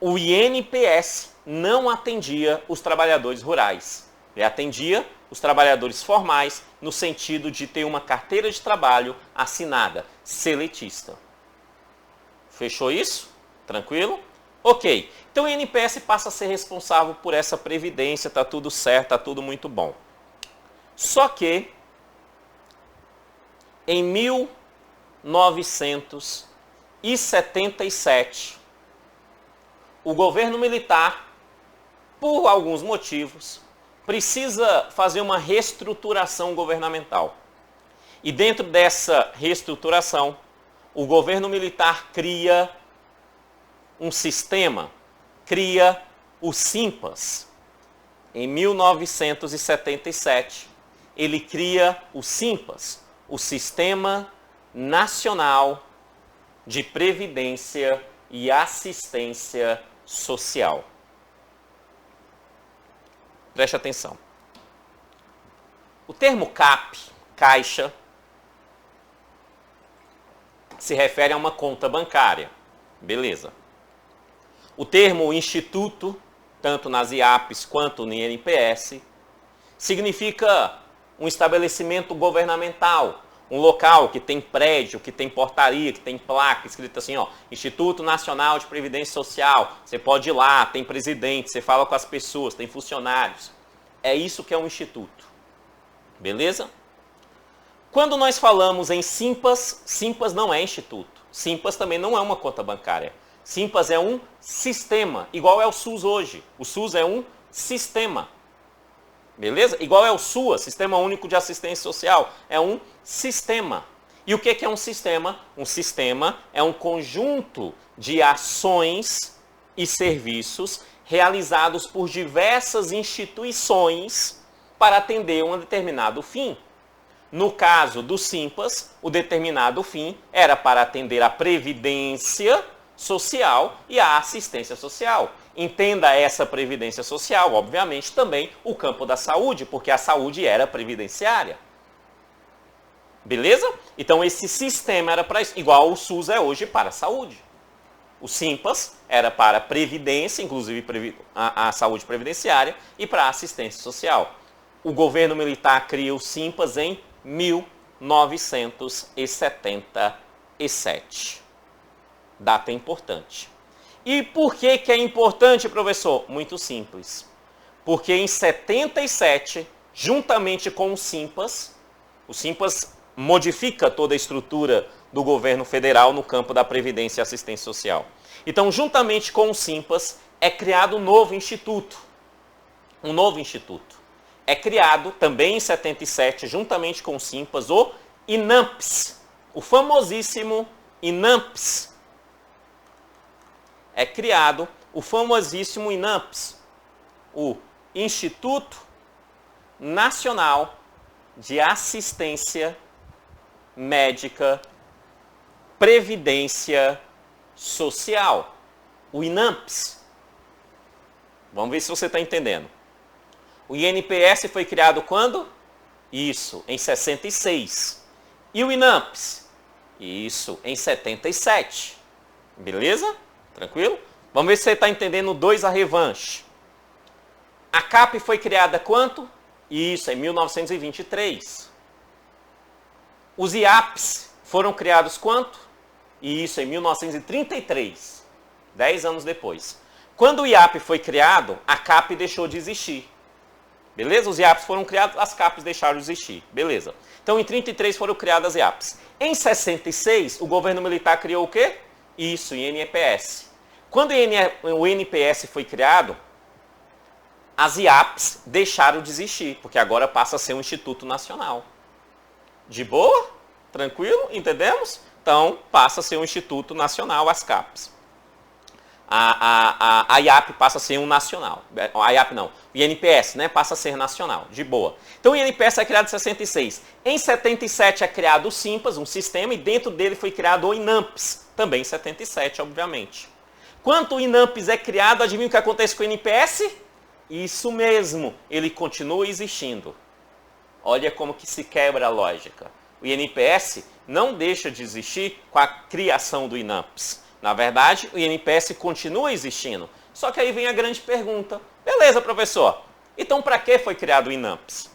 S1: o INPS não atendia os trabalhadores rurais. Ele atendia os trabalhadores formais no sentido de ter uma carteira de trabalho assinada, seletista. Fechou isso? Tranquilo? Ok. Então o INPS passa a ser responsável por essa previdência, tá tudo certo, tá tudo muito bom. Só que em 1977, o governo militar, por alguns motivos, precisa fazer uma reestruturação governamental. E dentro dessa reestruturação, o governo militar cria um sistema, cria o SIMPAS. Em 1977, ele cria o SIMPAS, o Sistema Nacional de Previdência e Assistência Social. Preste atenção. O termo CAP, Caixa, se refere a uma conta bancária. Beleza. O termo instituto, tanto nas IAPs quanto no INPS, significa um estabelecimento governamental, Um local que tem prédio, que tem portaria, que tem placa escrita assim, ó, Instituto Nacional de Previdência Social. Você pode ir lá, tem presidente, você fala com as pessoas, tem funcionários. É isso que é um instituto. Beleza? Quando nós falamos em Simpas, Simpas não é instituto. Simpas também não é uma conta bancária. Simpas é um sistema, igual é o SUS hoje. O SUS é um sistema. Beleza? Igual é o SUA, Sistema Único de Assistência Social. É um sistema. E o que é um sistema? Um sistema é um conjunto de ações e serviços realizados por diversas instituições para atender um determinado fim. No caso do Simpas, o determinado fim era para atender a previdência social e a assistência social. Entenda essa previdência social, obviamente, também o campo da saúde, porque a saúde era previdenciária. Beleza? Então esse sistema era para isso, igual o SUS é hoje para a saúde. O Simpas era para a previdência, inclusive a saúde previdenciária, e para a assistência social. O governo militar cria o Simpas em 1977. Data importante. E por que é importante, professor? Muito simples. Porque em 77, juntamente com o Simpas modifica toda a estrutura do governo federal no campo da previdência e assistência social. Então, juntamente com o Simpas, é criado um novo instituto. Um novo instituto. É criado também em 77, juntamente com o Simpas, o INAMPS. O famosíssimo INAMPS. É criado o famosíssimo INAMPS, o Instituto Nacional de Assistência Médica Previdência Social. O INAMPS. Vamos ver se você está entendendo. O INPS foi criado quando? Isso, em 66. E o INAMPS? Isso, em 77. Beleza? Tranquilo? Vamos ver se você está entendendo 2 a revanche. A CAP foi criada quanto? Isso, em 1923. Os IAPs foram criados quanto? Isso, em 1933. 10 anos depois. Quando o IAP foi criado, a CAP deixou de existir. Beleza? Os IAPs foram criados, as CAPs deixaram de existir. Beleza. Então, em 33 foram criadas as IAPs. Em 66, o governo militar criou o quê? Isso, o INPS. Quando o INPS foi criado, as IAPs deixaram de existir, porque agora passa a ser um Instituto Nacional. De boa? Tranquilo? Entendemos? Então, passa a ser um Instituto Nacional, as CAPs. A IAP passa a ser um nacional. A IAP não. O INPS, né, passa a ser nacional. De boa. Então, o INPS é criado em 66. Em 77 é criado o Simpas, um sistema, e dentro dele foi criado o INAMPS. Também em 77, obviamente. Quando o INAMPS é criado, adivinha o que acontece com o INPS? Isso mesmo, ele continua existindo. Olha como que se quebra a lógica. O INPS não deixa de existir com a criação do INAMPS. Na verdade, o INPS continua existindo. Só que aí vem a grande pergunta. Beleza, professor. Então, para que foi criado o INAMPS?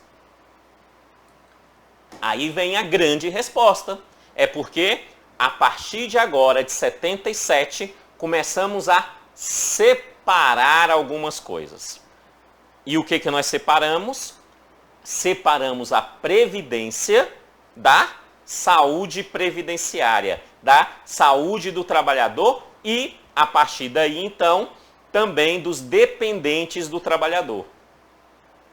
S1: Aí vem a grande resposta. É porque, a partir de agora, de 77, começamos a separar algumas coisas. E o que nós separamos? Separamos a previdência da saúde previdenciária, da saúde do trabalhador e, a partir daí, então, também dos dependentes do trabalhador.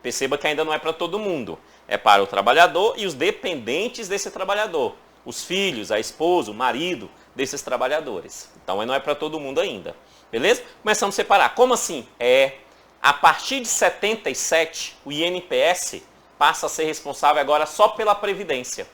S1: Perceba que ainda não é para todo mundo. É para o trabalhador e os dependentes desse trabalhador. Os filhos, a esposa, o marido desses trabalhadores. Então, não é para todo mundo ainda. Beleza? Começamos a separar. Como assim? A partir de 77, o INPS passa a ser responsável agora só pela previdência.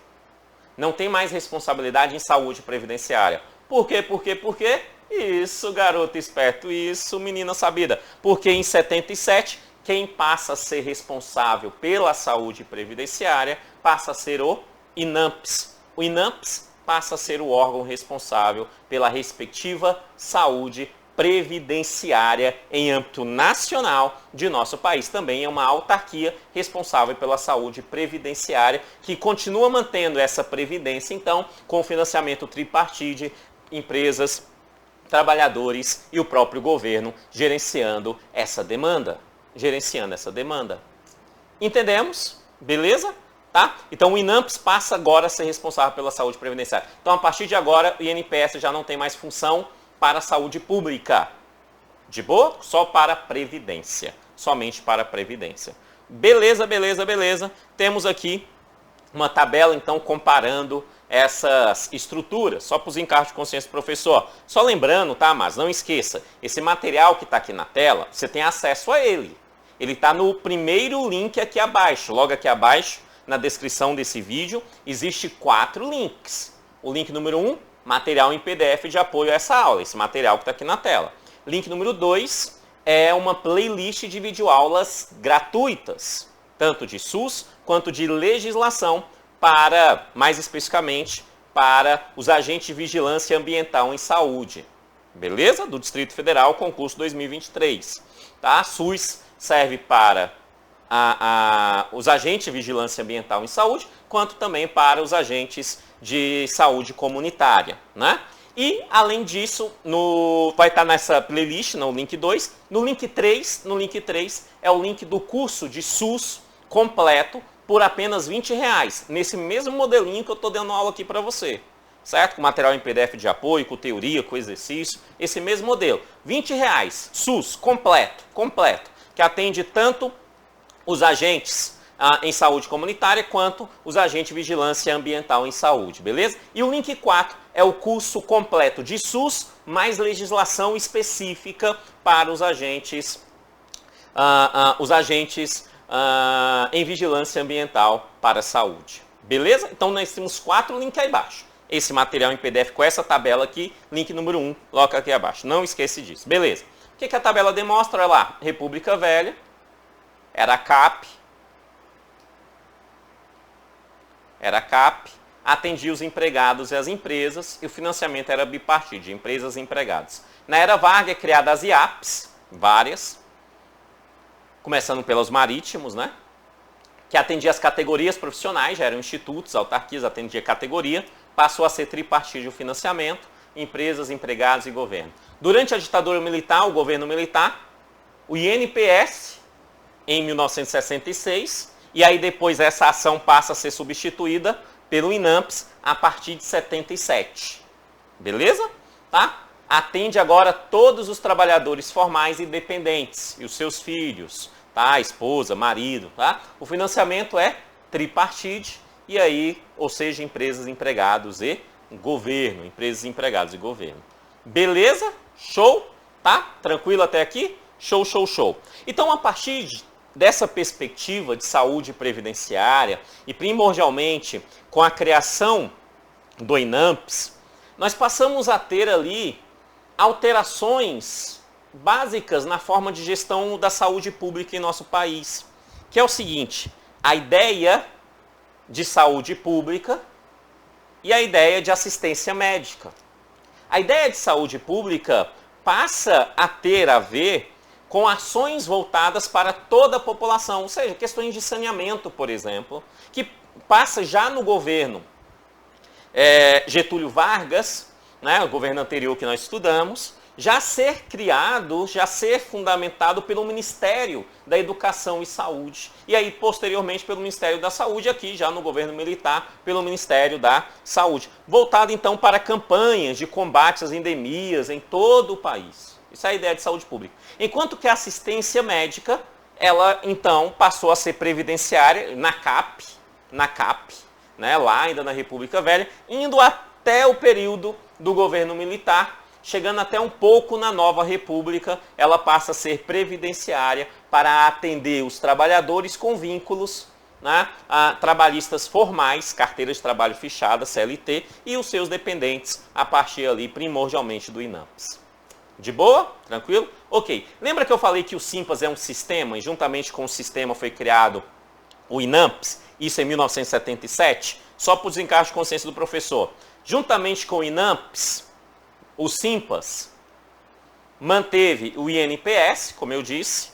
S1: Não tem mais responsabilidade em saúde previdenciária. Por quê? Por quê? Isso, garoto esperto. Isso, menina sabida. Porque em 77, quem passa a ser responsável pela saúde previdenciária passa a ser o INAMPS. O INAMPS passa a ser o órgão responsável pela respectiva saúde previdenciária em âmbito nacional de nosso país. Também é uma autarquia responsável pela saúde previdenciária, que continua mantendo essa previdência, então, com financiamento tripartite, empresas, trabalhadores e o próprio governo gerenciando essa demanda. Entendemos? Beleza? Tá? Então o INAMPS passa agora a ser responsável pela saúde previdenciária. Então a partir de agora o INPS já não tem mais função para a saúde pública. De boa? Só para a previdência. Somente para a previdência. Beleza. Temos aqui uma tabela então comparando essas estruturas, só para os encargos de consciência do professor. Só lembrando, tá, mas não esqueça, esse material que está aqui na tela, você tem acesso a ele. Ele está no primeiro link aqui abaixo. Logo aqui abaixo, na descrição desse vídeo, existe 4 links. O link número 1, material em PDF de apoio a essa aula, esse material que está aqui na tela. Link número 2 é uma playlist de videoaulas gratuitas, tanto de SUS quanto de legislação, para, mais especificamente, para os agentes de vigilância ambiental em saúde. Beleza? Do Distrito Federal, concurso 2023. Tá? SUS serve para os agentes de vigilância ambiental em saúde, quanto também para os agentes de saúde comunitária, né? E, além disso, vai estar nessa playlist, no link 2. No link 3 é o link do curso de SUS completo por apenas R$20, nesse mesmo modelinho que eu estou dando aula aqui para você. Certo? Com material em PDF de apoio, com teoria, com exercício, esse mesmo modelo. R$20, SUS completo, que atende tanto os agentes em saúde comunitária, quanto os agentes de vigilância ambiental em saúde, beleza? E o link 4 é o curso completo de SUS, mais legislação específica para os agentes, em vigilância ambiental para a saúde, beleza? Então nós temos 4 links aí embaixo. Esse material em PDF com essa tabela aqui, link número 1, coloca aqui abaixo, não esquece disso, beleza? O que a tabela demonstra? Olha lá, República Velha, era CAP, atendia os empregados e as empresas, e o financiamento era bipartite, de empresas e empregados. Na era Vargas, é criada as IAPs, várias, começando pelos marítimos, né? Que atendia as categorias profissionais, já eram institutos, autarquias, atendia categoria, passou a ser tripartite o financiamento, empresas, empregados e governo. Durante a ditadura militar, o governo militar, o INPS, em 1966, e aí depois essa ação passa a ser substituída pelo INAMPS a partir de 77. Beleza? Tá? Atende agora todos os trabalhadores formais e dependentes, e os seus filhos, tá? Esposa, marido, tá? O financiamento é tripartite, e aí, ou seja, empresas, empregados e governo, empresas, empregados e governo. Beleza? Show? Tá? Tranquilo até aqui? Show. Então, a partir dessa perspectiva de saúde previdenciária e primordialmente com a criação do INAMPS, nós passamos a ter ali alterações básicas na forma de gestão da saúde pública em nosso país, que é o seguinte: a ideia de saúde pública e a ideia de assistência médica. A ideia de saúde pública passa a ter a ver com ações voltadas para toda a população, ou seja, questões de saneamento, por exemplo, que passa já no governo Getúlio Vargas, né, o governo anterior que nós estudamos, já ser criado, já ser fundamentado pelo Ministério da Educação e Saúde. E aí, posteriormente, pelo Ministério da Saúde, aqui já no governo militar, pelo Ministério da Saúde. Voltado, então, para campanhas de combate às endemias em todo o país. Isso é a ideia de saúde pública. Enquanto que a assistência médica, ela, então, passou a ser previdenciária na CAP, né, lá ainda na República Velha, indo até o período do governo militar, chegando até um pouco na nova república, ela passa a ser previdenciária para atender os trabalhadores com vínculos, né, trabalhistas formais, carteira de trabalho fichada, CLT, e os seus dependentes a partir ali primordialmente do INAMPS. De boa? Tranquilo? Ok. Lembra que eu falei que o SIMPAS é um sistema e juntamente com o sistema foi criado o INAMPS, isso em 1977? Só por desencargo de consciência do professor. Juntamente com o INAMPS, o SIMPAS manteve o INPS, como eu disse,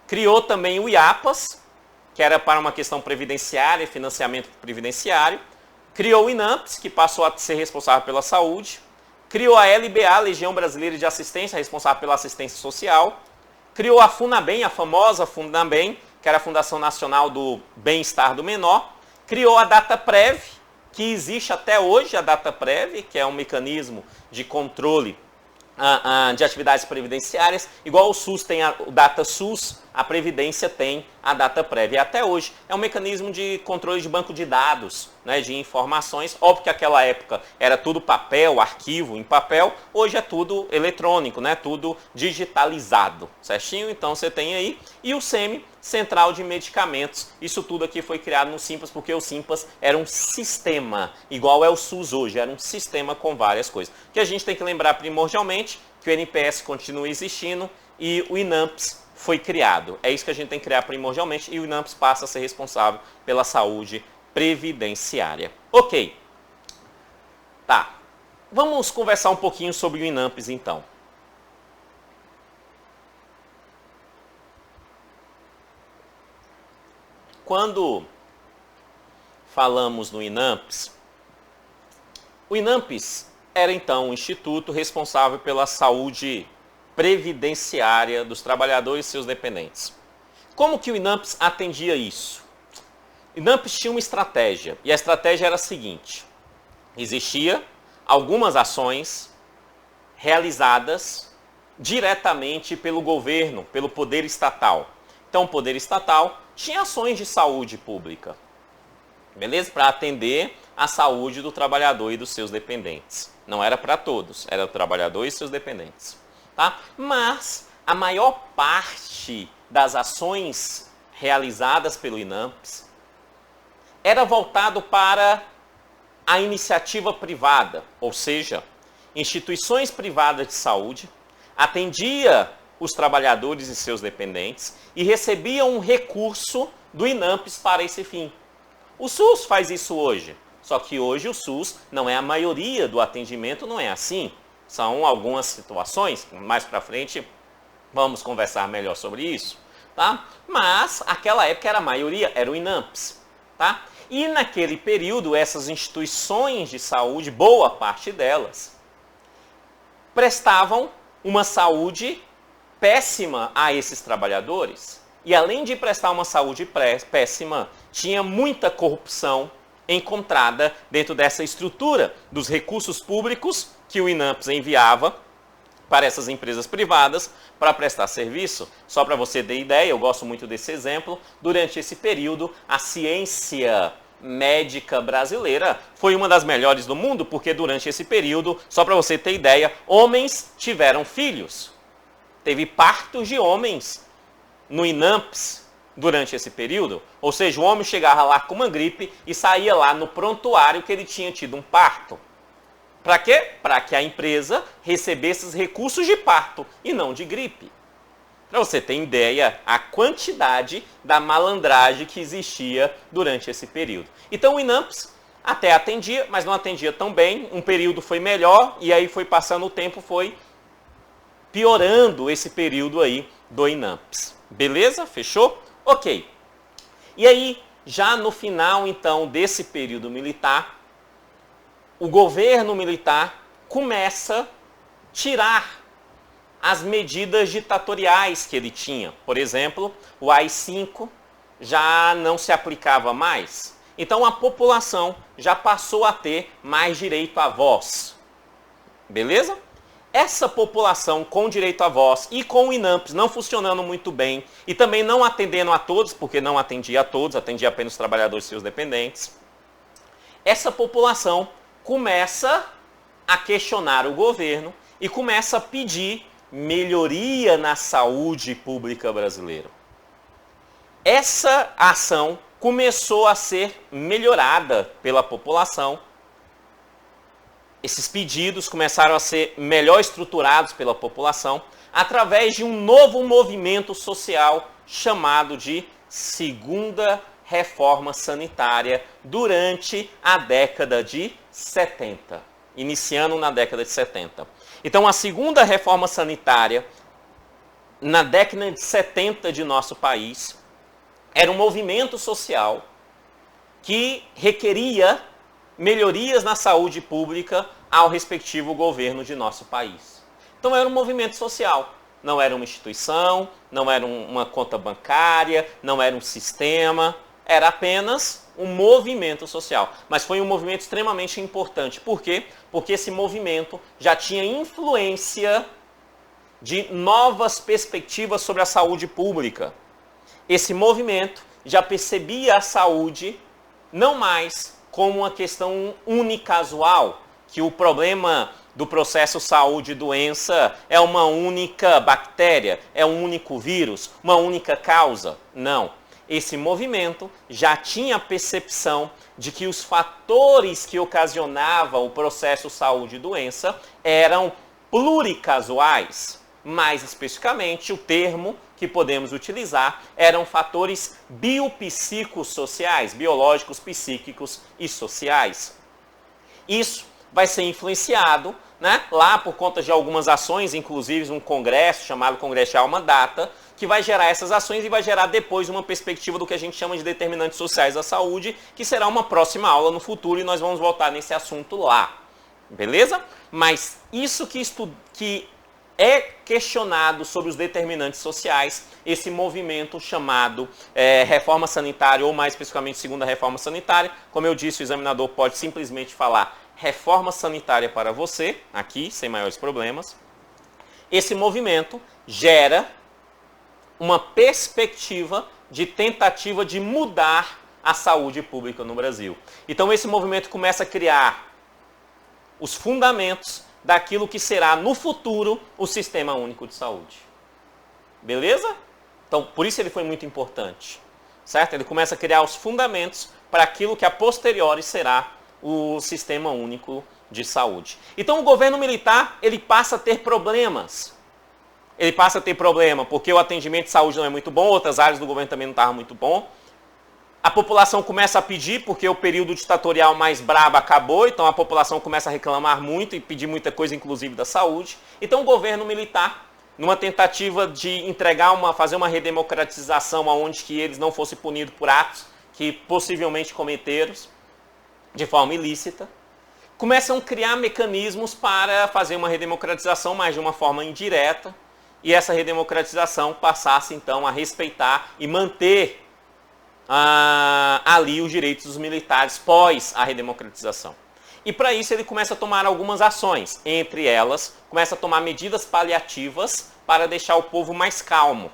S1: criou também o IAPAS, que era para uma questão previdenciária, financiamento previdenciário, criou o INAMPS, que passou a ser responsável pela saúde, criou a LBA, Legião Brasileira de Assistência, responsável pela assistência social, criou a FUNABEM, a famosa FUNABEM, que era a Fundação Nacional do Bem-Estar do Menor, criou a DataPrev, que existe até hoje, a DataPrev, que é um mecanismo de controle de atividades previdenciárias, igual o SUS tem o DataSUS, a Previdência tem a DataPrev. E até hoje é um mecanismo de controle de banco de dados, né, de informações. Óbvio que naquela época era tudo papel, arquivo em papel, hoje é tudo eletrônico, né, tudo digitalizado, certinho? Então você tem aí. E o SEMI, Central de Medicamentos, isso tudo aqui foi criado no SIMPAS, porque o SIMPAS era um sistema, igual é o SUS hoje, era um sistema com várias coisas. O que a gente tem que lembrar primordialmente, que o NPS continua existindo e o INAMPS foi criado. É isso que a gente tem que criar primordialmente e o INAMPS passa a ser responsável pela saúde previdenciária. Ok. Tá. Vamos conversar um pouquinho sobre o INAMPS então. Quando falamos no INAMPS, o INAMPS era então um instituto responsável pela saúde previdenciária dos trabalhadores e seus dependentes. Como que o INAMPS atendia isso? O INAMPS tinha uma estratégia, e a estratégia era a seguinte: existia algumas ações realizadas diretamente pelo governo, pelo poder estatal. Então, o poder estatal tinha ações de saúde pública, beleza? Para atender a saúde do trabalhador e dos seus dependentes. Não era para todos, era o trabalhador e seus dependentes. Tá? Mas a maior parte das ações realizadas pelo INAMPS era voltado para a iniciativa privada, ou seja, instituições privadas de saúde, atendia os trabalhadores e seus dependentes e recebiam um recurso do INAMPS para esse fim. O SUS faz isso hoje, só que hoje o SUS não é a maioria do atendimento, não é assim. São algumas situações, mais para frente vamos conversar melhor sobre isso, tá? Mas aquela época era a maioria, era o INAMPS, tá? E naquele período essas instituições de saúde, boa parte delas, prestavam uma saúde péssima a esses trabalhadores. E além de prestar uma saúde péssima, tinha muita corrupção encontrada dentro dessa estrutura dos recursos públicos que o INAMPS enviava para essas empresas privadas para prestar serviço. Só para você ter ideia, eu gosto muito desse exemplo, durante esse período a ciência médica brasileira foi uma das melhores do mundo, porque durante esse período, só para você ter ideia, homens tiveram filhos. Teve partos de homens no INAMPS durante esse período. Ou seja, o homem chegava lá com uma gripe e saía lá no prontuário que ele tinha tido um parto. Para quê? Para que a empresa recebesse os recursos de parto e não de gripe. Para você ter ideia, a quantidade da malandragem que existia durante esse período. Então o INAMPS até atendia, mas não atendia tão bem. Um período foi melhor e aí foi passando o tempo, foi piorando esse período aí do INAMPS. Beleza? Fechou? Ok. E aí, já no final, então, desse período militar, o governo militar começa a tirar as medidas ditatoriais que ele tinha. Por exemplo, o AI-5 já não se aplicava mais. Então, a população já passou a ter mais direito à voz. Beleza? Essa população com direito à voz e com o INAMPS não funcionando muito bem e também não atendendo a todos, porque não atendia a todos, atendia apenas os trabalhadores e seus dependentes, essa população começa a questionar o governo e começa a pedir melhoria na saúde pública brasileira. Essa ação começou a ser melhorada pela população. Esses pedidos começaram a ser melhor estruturados pela população através de um novo movimento social chamado de Segunda Reforma Sanitária durante a década de 70. iniciando na década de 70. Então, a segunda reforma sanitária, na década de 70 de nosso país, era um movimento social que requeria melhorias na saúde pública ao respectivo governo de nosso país. Então, era um movimento social. Não era uma instituição, não era uma conta bancária, não era um sistema, era apenas um movimento social. Mas foi um movimento extremamente importante. Por quê? Porque esse movimento já tinha influência de novas perspectivas sobre a saúde pública. Esse movimento já percebia a saúde não mais como uma questão unicasual, que o problema do processo saúde-doença é uma única bactéria, é um único vírus, uma única causa. Não. Esse movimento já tinha a percepção de que os fatores que ocasionavam o processo saúde-doença eram pluricasuais. Mais especificamente, o termo que podemos utilizar eram fatores biopsicossociais, biológicos, psíquicos e sociais. Isso vai ser influenciado, né, lá por conta de algumas ações, inclusive um congresso chamado Congresso de Alma Data, que vai gerar essas ações e vai gerar depois uma perspectiva do que a gente chama de determinantes sociais da saúde, que será uma próxima aula no futuro e nós vamos voltar nesse assunto lá. Beleza? Mas isso que é questionado sobre os determinantes sociais, esse movimento chamado reforma sanitária, ou mais especificamente segunda reforma sanitária, como eu disse, o examinador pode simplesmente falar reforma sanitária para você, aqui, sem maiores problemas. Esse movimento gera uma perspectiva de tentativa de mudar a saúde pública no Brasil. Então esse movimento começa a criar os fundamentos daquilo que será no futuro o Sistema Único de Saúde. Beleza? Então, por isso ele foi muito importante. Certo? Ele começa a criar os fundamentos para aquilo que a posteriori será o Sistema Único de Saúde. Então, o governo militar, ele passa a ter problemas. Ele passa a ter problema porque o atendimento de saúde não é muito bom, outras áreas do governo também não estavam muito bom. A população começa a pedir, porque o período ditatorial mais brabo acabou, então a população começa a reclamar muito e pedir muita coisa, inclusive da saúde. Então o governo militar, numa tentativa de fazer uma redemocratização onde que eles não fossem punidos por atos que possivelmente cometeram de forma ilícita, começam a criar mecanismos para fazer uma redemocratização, mas de uma forma indireta, e essa redemocratização passasse então a respeitar e manter ali os direitos dos militares pós a redemocratização. E para isso ele começa a tomar algumas ações, entre elas, começa a tomar medidas paliativas para deixar o povo mais calmo.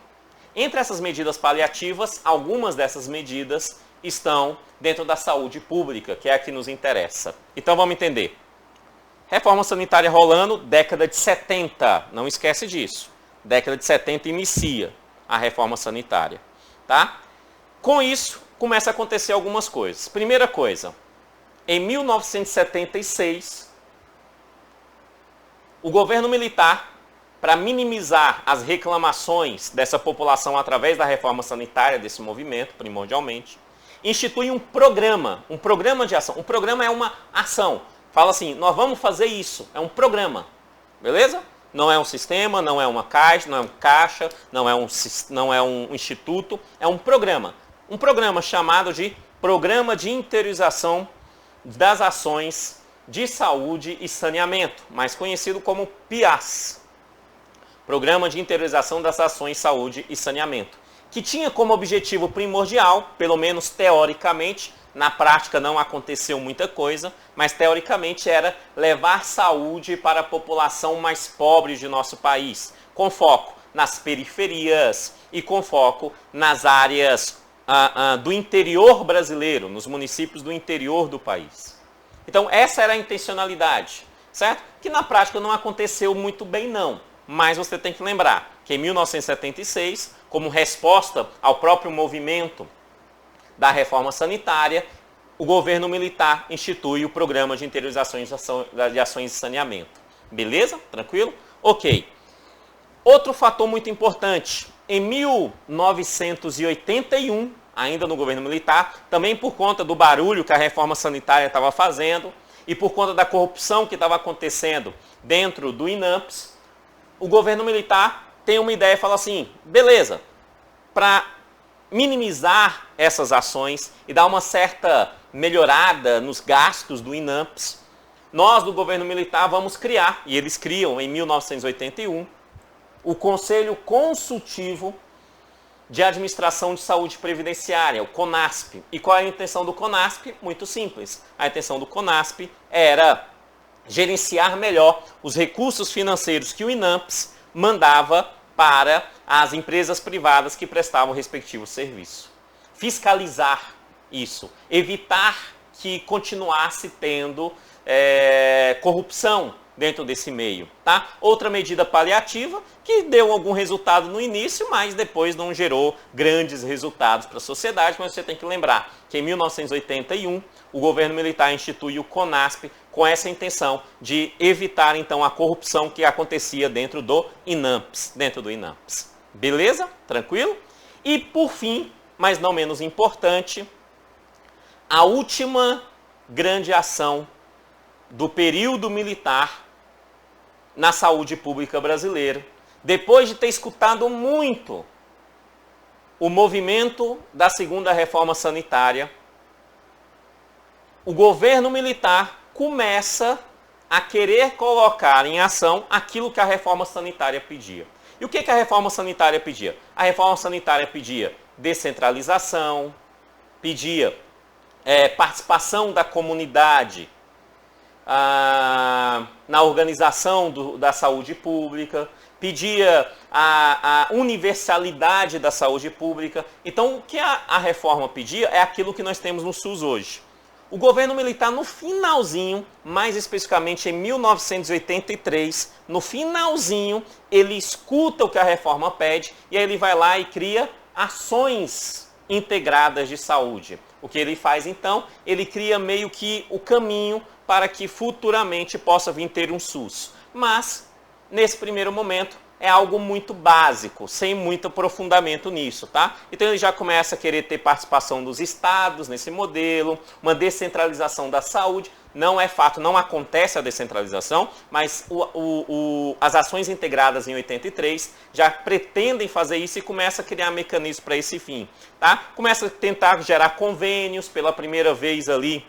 S1: Entre essas medidas paliativas, algumas dessas medidas estão dentro da saúde pública, que é a que nos interessa. Então vamos entender. Reforma sanitária rolando, década de 70, não esquece disso. Década de 70 inicia a reforma sanitária, tá? Com isso, começa a acontecer algumas coisas. Primeira coisa, em 1976, o governo militar, para minimizar as reclamações dessa população através da reforma sanitária, desse movimento, primordialmente, institui um programa de ação. Um programa é uma ação. Fala assim, nós vamos fazer isso, é um programa, beleza? Não é um sistema, não é uma caixa, não é um caixa, não é um instituto, é um programa. Um programa chamado de Programa de Interiorização das Ações de Saúde e Saneamento, mais conhecido como PIAS. Programa de Interiorização das Ações de Saúde e Saneamento, que tinha como objetivo primordial, pelo menos teoricamente, na prática não aconteceu muita coisa, mas teoricamente era levar saúde para a população mais pobre de nosso país, com foco nas periferias e com foco nas áreas do interior brasileiro, nos municípios do interior do país. Então essa era a intencionalidade, certo? Que na prática não aconteceu muito bem não, mas você tem que lembrar que em 1976, como resposta ao próprio movimento da reforma sanitária, o governo militar institui o Programa de Interiorização de Ações de Saneamento. Beleza? Tranquilo? Ok. Outro fator muito importante, em 1981, ainda no governo militar, também por conta do barulho que a reforma sanitária estava fazendo, e por conta da corrupção que estava acontecendo dentro do INAMPS, o governo militar tem uma ideia e fala assim, beleza, para minimizar essas ações e dar uma certa melhorada nos gastos do INAMPS, nós do governo militar vamos criar, e eles criam em 1981, o Conselho Consultivo de Administração de Saúde Previdenciária, o CONASP. E qual é a intenção do CONASP? Muito simples. A intenção do CONASP era gerenciar melhor os recursos financeiros que o INAMPS mandava para as empresas privadas que prestavam o respectivo serviço. Fiscalizar isso, evitar que continuasse tendo corrupção dentro desse meio, tá? Outra medida paliativa que deu algum resultado no início, mas depois não gerou grandes resultados para a sociedade, mas você tem que lembrar que em 1981 o governo militar institui o CONASP com essa intenção de evitar então a corrupção que acontecia dentro do INAMPS, Beleza? Tranquilo? E por fim, mas não menos importante, a última grande ação do período militar na saúde pública brasileira, depois de ter escutado muito o movimento da segunda reforma sanitária, o governo militar começa a querer colocar em ação aquilo que a reforma sanitária pedia. E o que a reforma sanitária pedia? A reforma sanitária pedia descentralização, pedia participação da comunidade na organização da saúde pública, pedia a universalidade da saúde pública. Então, o que a reforma pedia é aquilo que nós temos no SUS hoje. O governo militar, no finalzinho, mais especificamente em 1983, no finalzinho, ele escuta o que a reforma pede e aí ele vai lá e cria ações integradas de saúde. O que ele faz então? Ele cria meio que o caminho para que futuramente possa vir ter um SUS. Mas, nesse primeiro momento, é algo muito básico, sem muito aprofundamento nisso, tá? Então ele já começa a querer ter participação dos estados nesse modelo, uma descentralização da saúde. Não é fato, não acontece a descentralização, mas as ações integradas em 83 já pretendem fazer isso e começa a criar mecanismos para esse fim, tá? Começa a tentar gerar convênios pela primeira vez ali,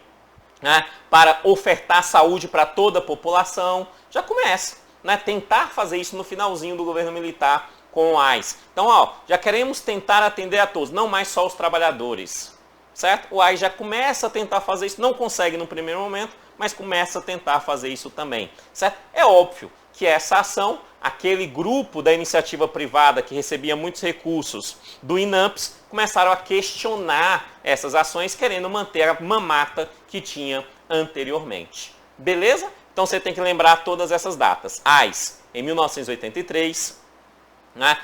S1: né, para ofertar saúde para toda a população. Já começa, né, tentar fazer isso no finalzinho do governo militar com o AIS. Então, ó, já queremos tentar atender a todos, não mais só os trabalhadores. Certo? O AIS já começa a tentar fazer isso, não consegue no primeiro momento, mas começa a tentar fazer isso também. Certo? É óbvio que essa ação, aquele grupo da iniciativa privada que recebia muitos recursos do INAMPS, começaram a questionar essas ações, querendo manter a mamata que tinha anteriormente. Beleza? Então você tem que lembrar todas essas datas. AIS em 1983, né?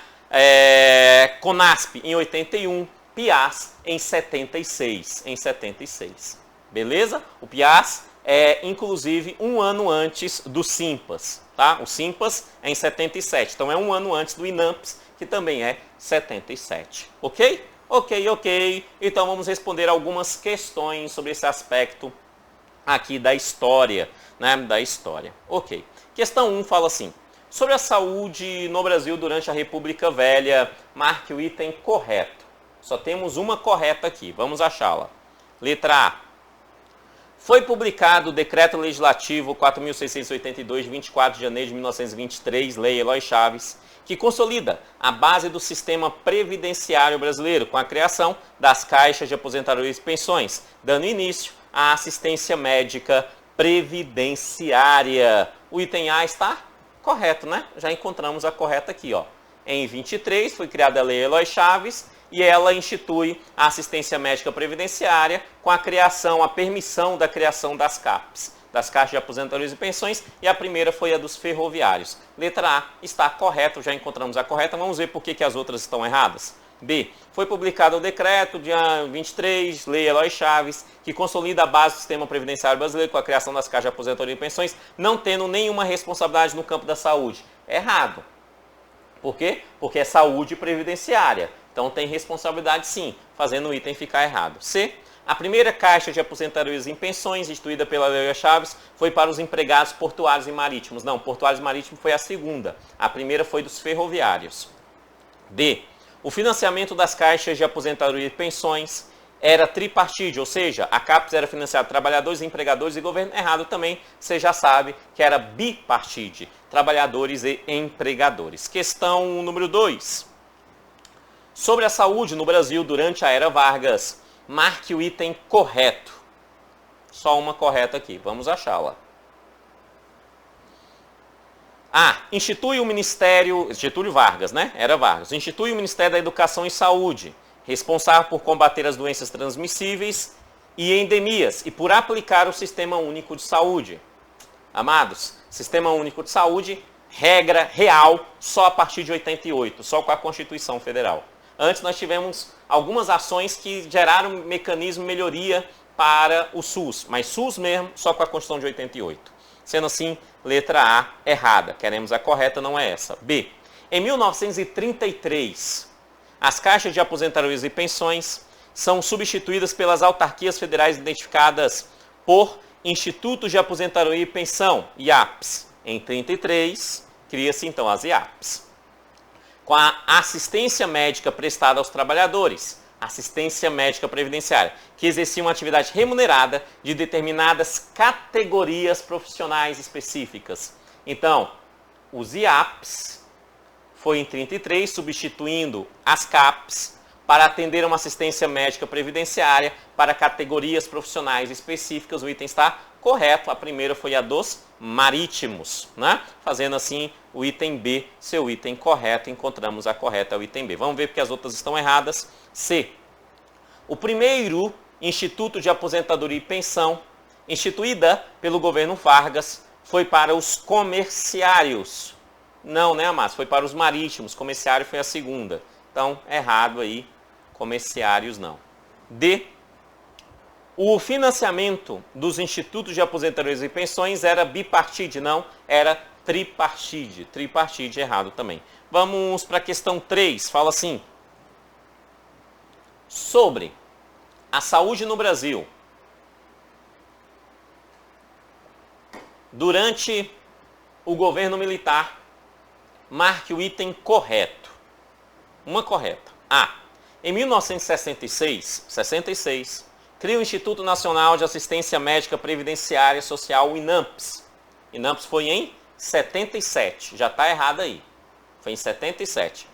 S1: CONASP em 81, PIAS em 76, beleza? O PIAS é, inclusive, um ano antes do SIMPAS, tá? O SIMPAS é em 77, então é um ano antes do INAMPS, que também é 77, ok? Ok. Então vamos responder algumas questões sobre esse aspecto aqui da história, né? Ok. Questão 1 fala assim: sobre a saúde no Brasil durante a República Velha, marque o item correto. Só temos uma correta aqui, vamos achá-la. Letra A. Foi publicado o Decreto Legislativo 4.682, de 24 de janeiro de 1923, Lei Eloy Chaves, que consolida a base do sistema previdenciário brasileiro com a criação das caixas de aposentadorias e pensões, dando início à assistência médica previdenciária. O item A está correto, né? Já encontramos a correta aqui, ó. Em 23 foi criada a Lei Eloy Chaves, e ela institui a assistência médica previdenciária com a permissão da criação das CAPs, das Caixas de Aposentadorias e Pensões, e a primeira foi a dos ferroviários. Letra A está correto, já encontramos a correta, vamos ver por que as outras estão erradas. B. Foi publicado o decreto dia 23, Lei Eloy Chaves, que consolida a base do sistema previdenciário brasileiro com a criação das Caixas de Aposentadorias e Pensões, não tendo nenhuma responsabilidade no campo da saúde. Errado. Por quê? Porque é saúde previdenciária. Então tem responsabilidade sim, fazendo o item ficar errado. C. A primeira caixa de aposentadorias e pensões, instituída pela Lei Chaves, foi para os empregados portuários e marítimos. Não, portuários e marítimos foi a segunda. A primeira foi dos ferroviários. D. O financiamento das caixas de aposentadoria e pensões era tripartite, ou seja, a CAPES era financiada por trabalhadores, empregadores e governo. Errado também, você já sabe que era bipartite, trabalhadores e empregadores. Questão número 2. Sobre a saúde no Brasil durante a era Vargas, marque o item correto. Só uma correta aqui, vamos achá-la. A. Institui o Ministério, Getúlio Vargas, né? Era Vargas. Institui o Ministério da Educação e Saúde, responsável por combater as doenças transmissíveis e endemias e por aplicar o Sistema Único de Saúde. Amados, Sistema Único de Saúde, regra real, só a partir de 88, só com a Constituição Federal. Antes nós tivemos algumas ações que geraram um mecanismo de melhoria para o SUS, mas SUS mesmo só com a Constituição de 88. Sendo assim, letra A errada. Queremos a correta, não é essa. B. Em 1933, as caixas de aposentadorias e pensões são substituídas pelas autarquias federais identificadas por Institutos de Aposentadoria e Pensão, IAPs. Em 1933, cria-se então as IAPs. Com a assistência médica prestada aos trabalhadores, assistência médica previdenciária, que exercia uma atividade remunerada de determinadas categorias profissionais específicas. Então, os IAPs foi em 1933, substituindo as CAPs para atender uma assistência médica previdenciária para categorias profissionais específicas. O item está correto, a primeira foi a dos marítimos, né? Fazendo assim o item B, seu item correto, encontramos a correta, o item B. Vamos ver porque as outras estão erradas. C. O primeiro Instituto de Aposentadoria e Pensão, instituída pelo governo Vargas, foi para os comerciários. Não, né, amados? Foi para os marítimos, comerciário foi a segunda. Então, errado aí, comerciários não. D. O financiamento dos institutos de aposentadorias e pensões era bipartite, não, era tripartite. Tripartite, errado também. Vamos para a questão 3, fala assim. Sobre a saúde no Brasil, durante o governo militar, marque o item correto. Uma correta. A. Em 1966, cria o Instituto Nacional de Assistência Médica Previdenciária Social, o INAMPS. INAMPS foi em 77, já está errado aí. Foi em 77.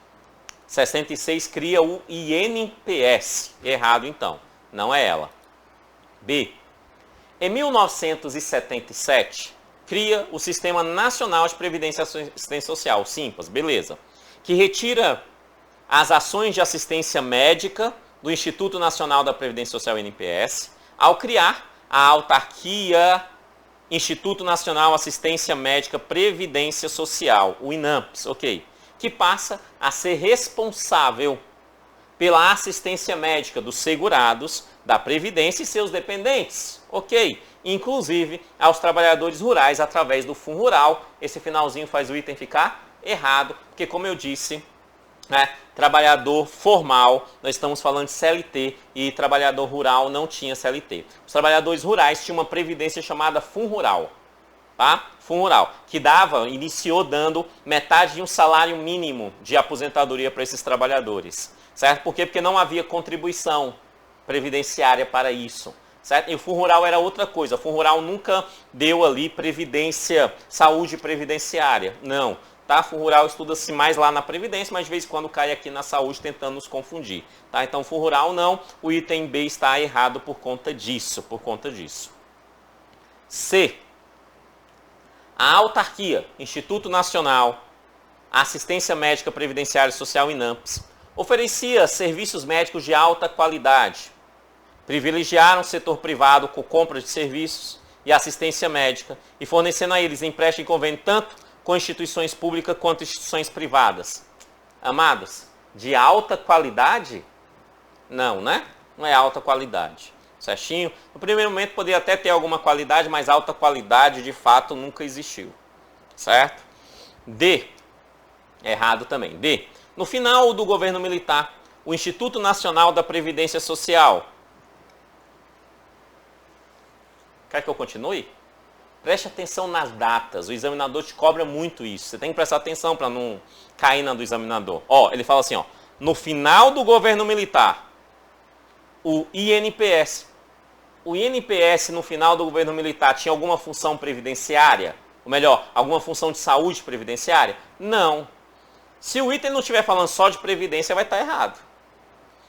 S1: 66 cria o INPS. Errado então, não é ela. B. Em 1977, cria o Sistema Nacional de Previdência e Assistência Social, SIMPAS, beleza. Que retira as ações de assistência médica do Instituto Nacional da Previdência Social, INPS, ao criar a autarquia Instituto Nacional Assistência Médica Previdência Social, o INAMPS, ok, que passa a ser responsável pela assistência médica dos segurados, da Previdência e seus dependentes, ok, inclusive aos trabalhadores rurais através do Fundo Rural. Esse finalzinho faz o item ficar errado, porque como eu disse, trabalhador formal, nós estamos falando de CLT, e trabalhador rural não tinha CLT. Os trabalhadores rurais tinham uma previdência chamada Fundo Rural, tá? Fundo Rural, que iniciou dando metade de um salário mínimo de aposentadoria para esses trabalhadores, certo? Por quê? Porque não havia contribuição previdenciária para isso, certo? E o Fundo Rural era outra coisa, o Fundo Rural nunca deu ali previdência, saúde previdenciária, não. Tá? Fundo Rural estuda-se mais lá na Previdência, mas de vez em quando cai aqui na saúde tentando nos confundir. Tá? Então, Fundo Rural não, o item B está errado por conta disso. C. A autarquia, Instituto Nacional, Assistência Médica Previdenciária Social, INAMPS, oferecia serviços médicos de alta qualidade. Privilegiaram o setor privado com compra de serviços e assistência médica e fornecendo a eles empréstimo e convênio tanto com instituições públicas quanto instituições privadas. Amados, de alta qualidade? Não, né? Não é alta qualidade. Certinho? No primeiro momento poderia até ter alguma qualidade, mas alta qualidade de fato nunca existiu. Certo? D. Errado também. D. No final do governo militar, o Instituto Nacional da Previdência Social Quer que eu continue? Preste atenção nas datas, o examinador te cobra muito isso. Você tem que prestar atenção para não cair na do examinador. Ó, ele fala assim, ó, no final do governo militar, o INPS no final do governo militar tinha alguma função previdenciária? Ou melhor, alguma função de saúde previdenciária? Não. Se o item não estiver falando só de previdência, vai estar errado.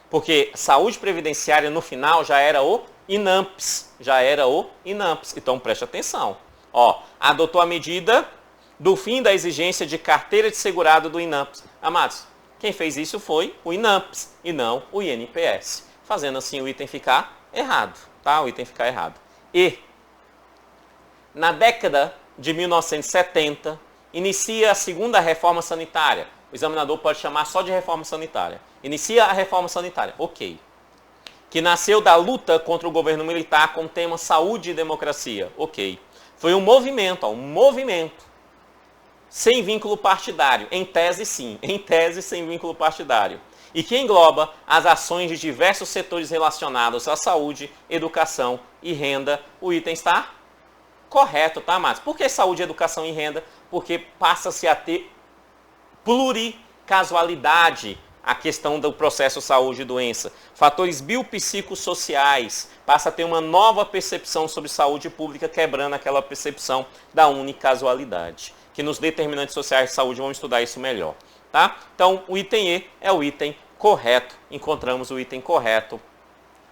S1: Porque saúde previdenciária no final já era o INAMPS. Então preste atenção. Ó, adotou a medida do fim da exigência de carteira de segurado do INAMPS. Amados, quem fez isso foi o INAMPS e não o INPS. Fazendo assim o item ficar errado, tá? O item ficar errado. E, na década de 1970, inicia a segunda reforma sanitária. O examinador pode chamar só de reforma sanitária. Inicia a reforma sanitária, ok. Que nasceu da luta contra o governo militar com o tema saúde e democracia, ok. Foi um movimento sem vínculo partidário. Em tese, sim. Em tese, sem vínculo partidário. E que engloba as ações de diversos setores relacionados à saúde, educação e renda. O item está correto, tá, Márcio? Por que saúde, educação e renda? Porque passa-se a ter pluricasualidade a questão do processo saúde e doença. Fatores biopsicossociais, passa a ter uma nova percepção sobre saúde pública, quebrando aquela percepção da unicasualidade. Que nos determinantes sociais de saúde vamos estudar isso melhor. Tá? Então, o item E é o item correto. Encontramos o item correto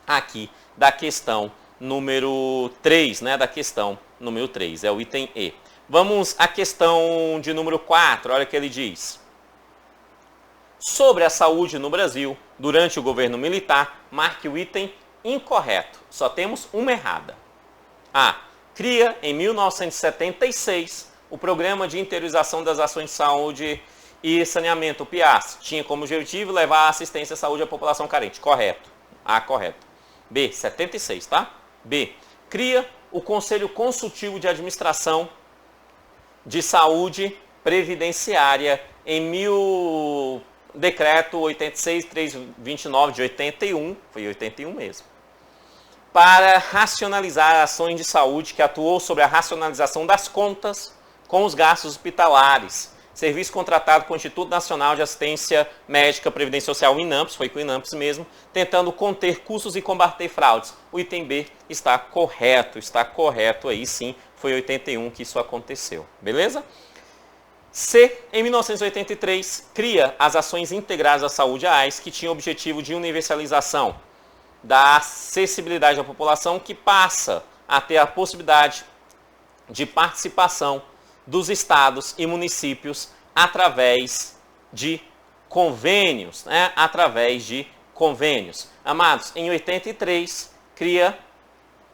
S1: aqui da questão número 3, né? Da questão número 3, é o item E. Vamos à questão de número 4, olha o que ele diz. Sobre a saúde no Brasil, durante o governo militar, marque o item incorreto. Só temos uma errada. A. Cria, em 1976, o Programa de Interiorização das Ações de Saúde e Saneamento, o PIAS. Tinha como objetivo levar a assistência à saúde à população carente. Correto. A, correto. B, 76, tá? B. Cria o Conselho Consultivo de Administração de Saúde Previdenciária em Decreto 86.329 de 81, foi 81 mesmo, para racionalizar ações de saúde que atuou sobre a racionalização das contas com os gastos hospitalares. Serviço contratado com o Instituto Nacional de Assistência Médica Previdência Social, o INAMPS, foi com o INAMPS mesmo, tentando conter custos e combater fraudes. O item B está correto aí sim, foi em 81 que isso aconteceu, beleza? C, em 1983, cria as Ações Integradas à Saúde AIS, que tinha o objetivo de universalização da acessibilidade da população, que passa a ter a possibilidade de participação dos estados e municípios através de convênios, né? Através de convênios. Amados, em 83, cria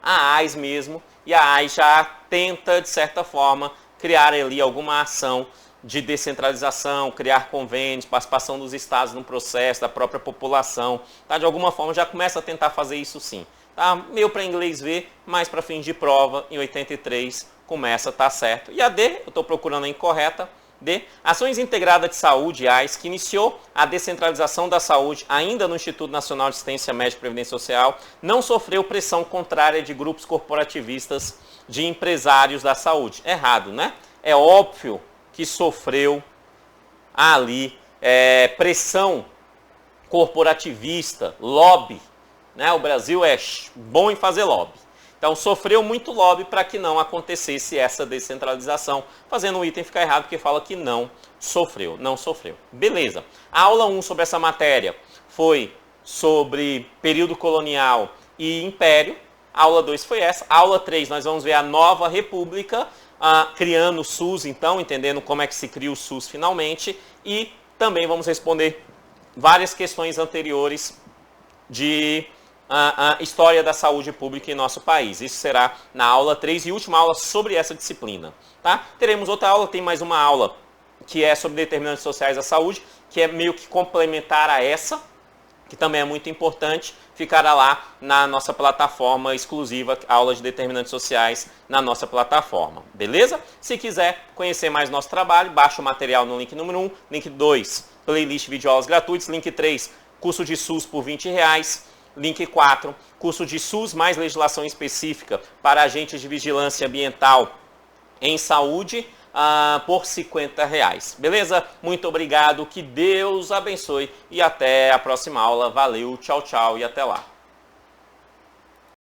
S1: a AIS mesmo, e a AIS já tenta, de certa forma, criar ali alguma ação de descentralização, criar convênios, participação dos estados no processo, da própria população. Tá? De alguma forma já começa a tentar fazer isso sim. Tá? Meio para inglês ver, mas para fins de prova, em 83 começa a estar certo. E a D, eu estou procurando a incorreta, D, Ações Integradas de Saúde, AIS, que iniciou a descentralização da saúde ainda no Instituto Nacional de Assistência Médica e Previdência Social, não sofreu pressão contrária de grupos corporativistas de empresários da saúde. Errado, né? É óbvio que sofreu ali pressão corporativista, lobby. Né? O Brasil é bom em fazer lobby. Então sofreu muito lobby para que não acontecesse essa descentralização, fazendo o item ficar errado porque fala que não sofreu. Beleza. A aula 1 sobre essa matéria foi sobre período colonial e império. A aula 2 foi essa. A aula 3 nós vamos ver a nova república, criando o SUS, então, entendendo como é que se cria o SUS finalmente. E também vamos responder várias questões anteriores de história da saúde pública em nosso país. Isso será na aula 3 e última aula sobre essa disciplina. Tá? Teremos outra aula, tem mais uma aula que é sobre determinantes sociais da saúde, que é meio que complementar a essa, que também é muito importante, ficará lá na nossa plataforma exclusiva, aula de determinantes sociais na nossa plataforma, beleza? Se quiser conhecer mais nosso trabalho, baixa o material no link número 1, link 2, playlist videoaulas gratuitos, link 3, curso de SUS por R$20, Link 4, curso de SUS mais legislação específica para agentes de vigilância ambiental em saúde, por R$50. Beleza? Muito obrigado, que Deus abençoe e até a próxima aula. Valeu, tchau, tchau e até lá.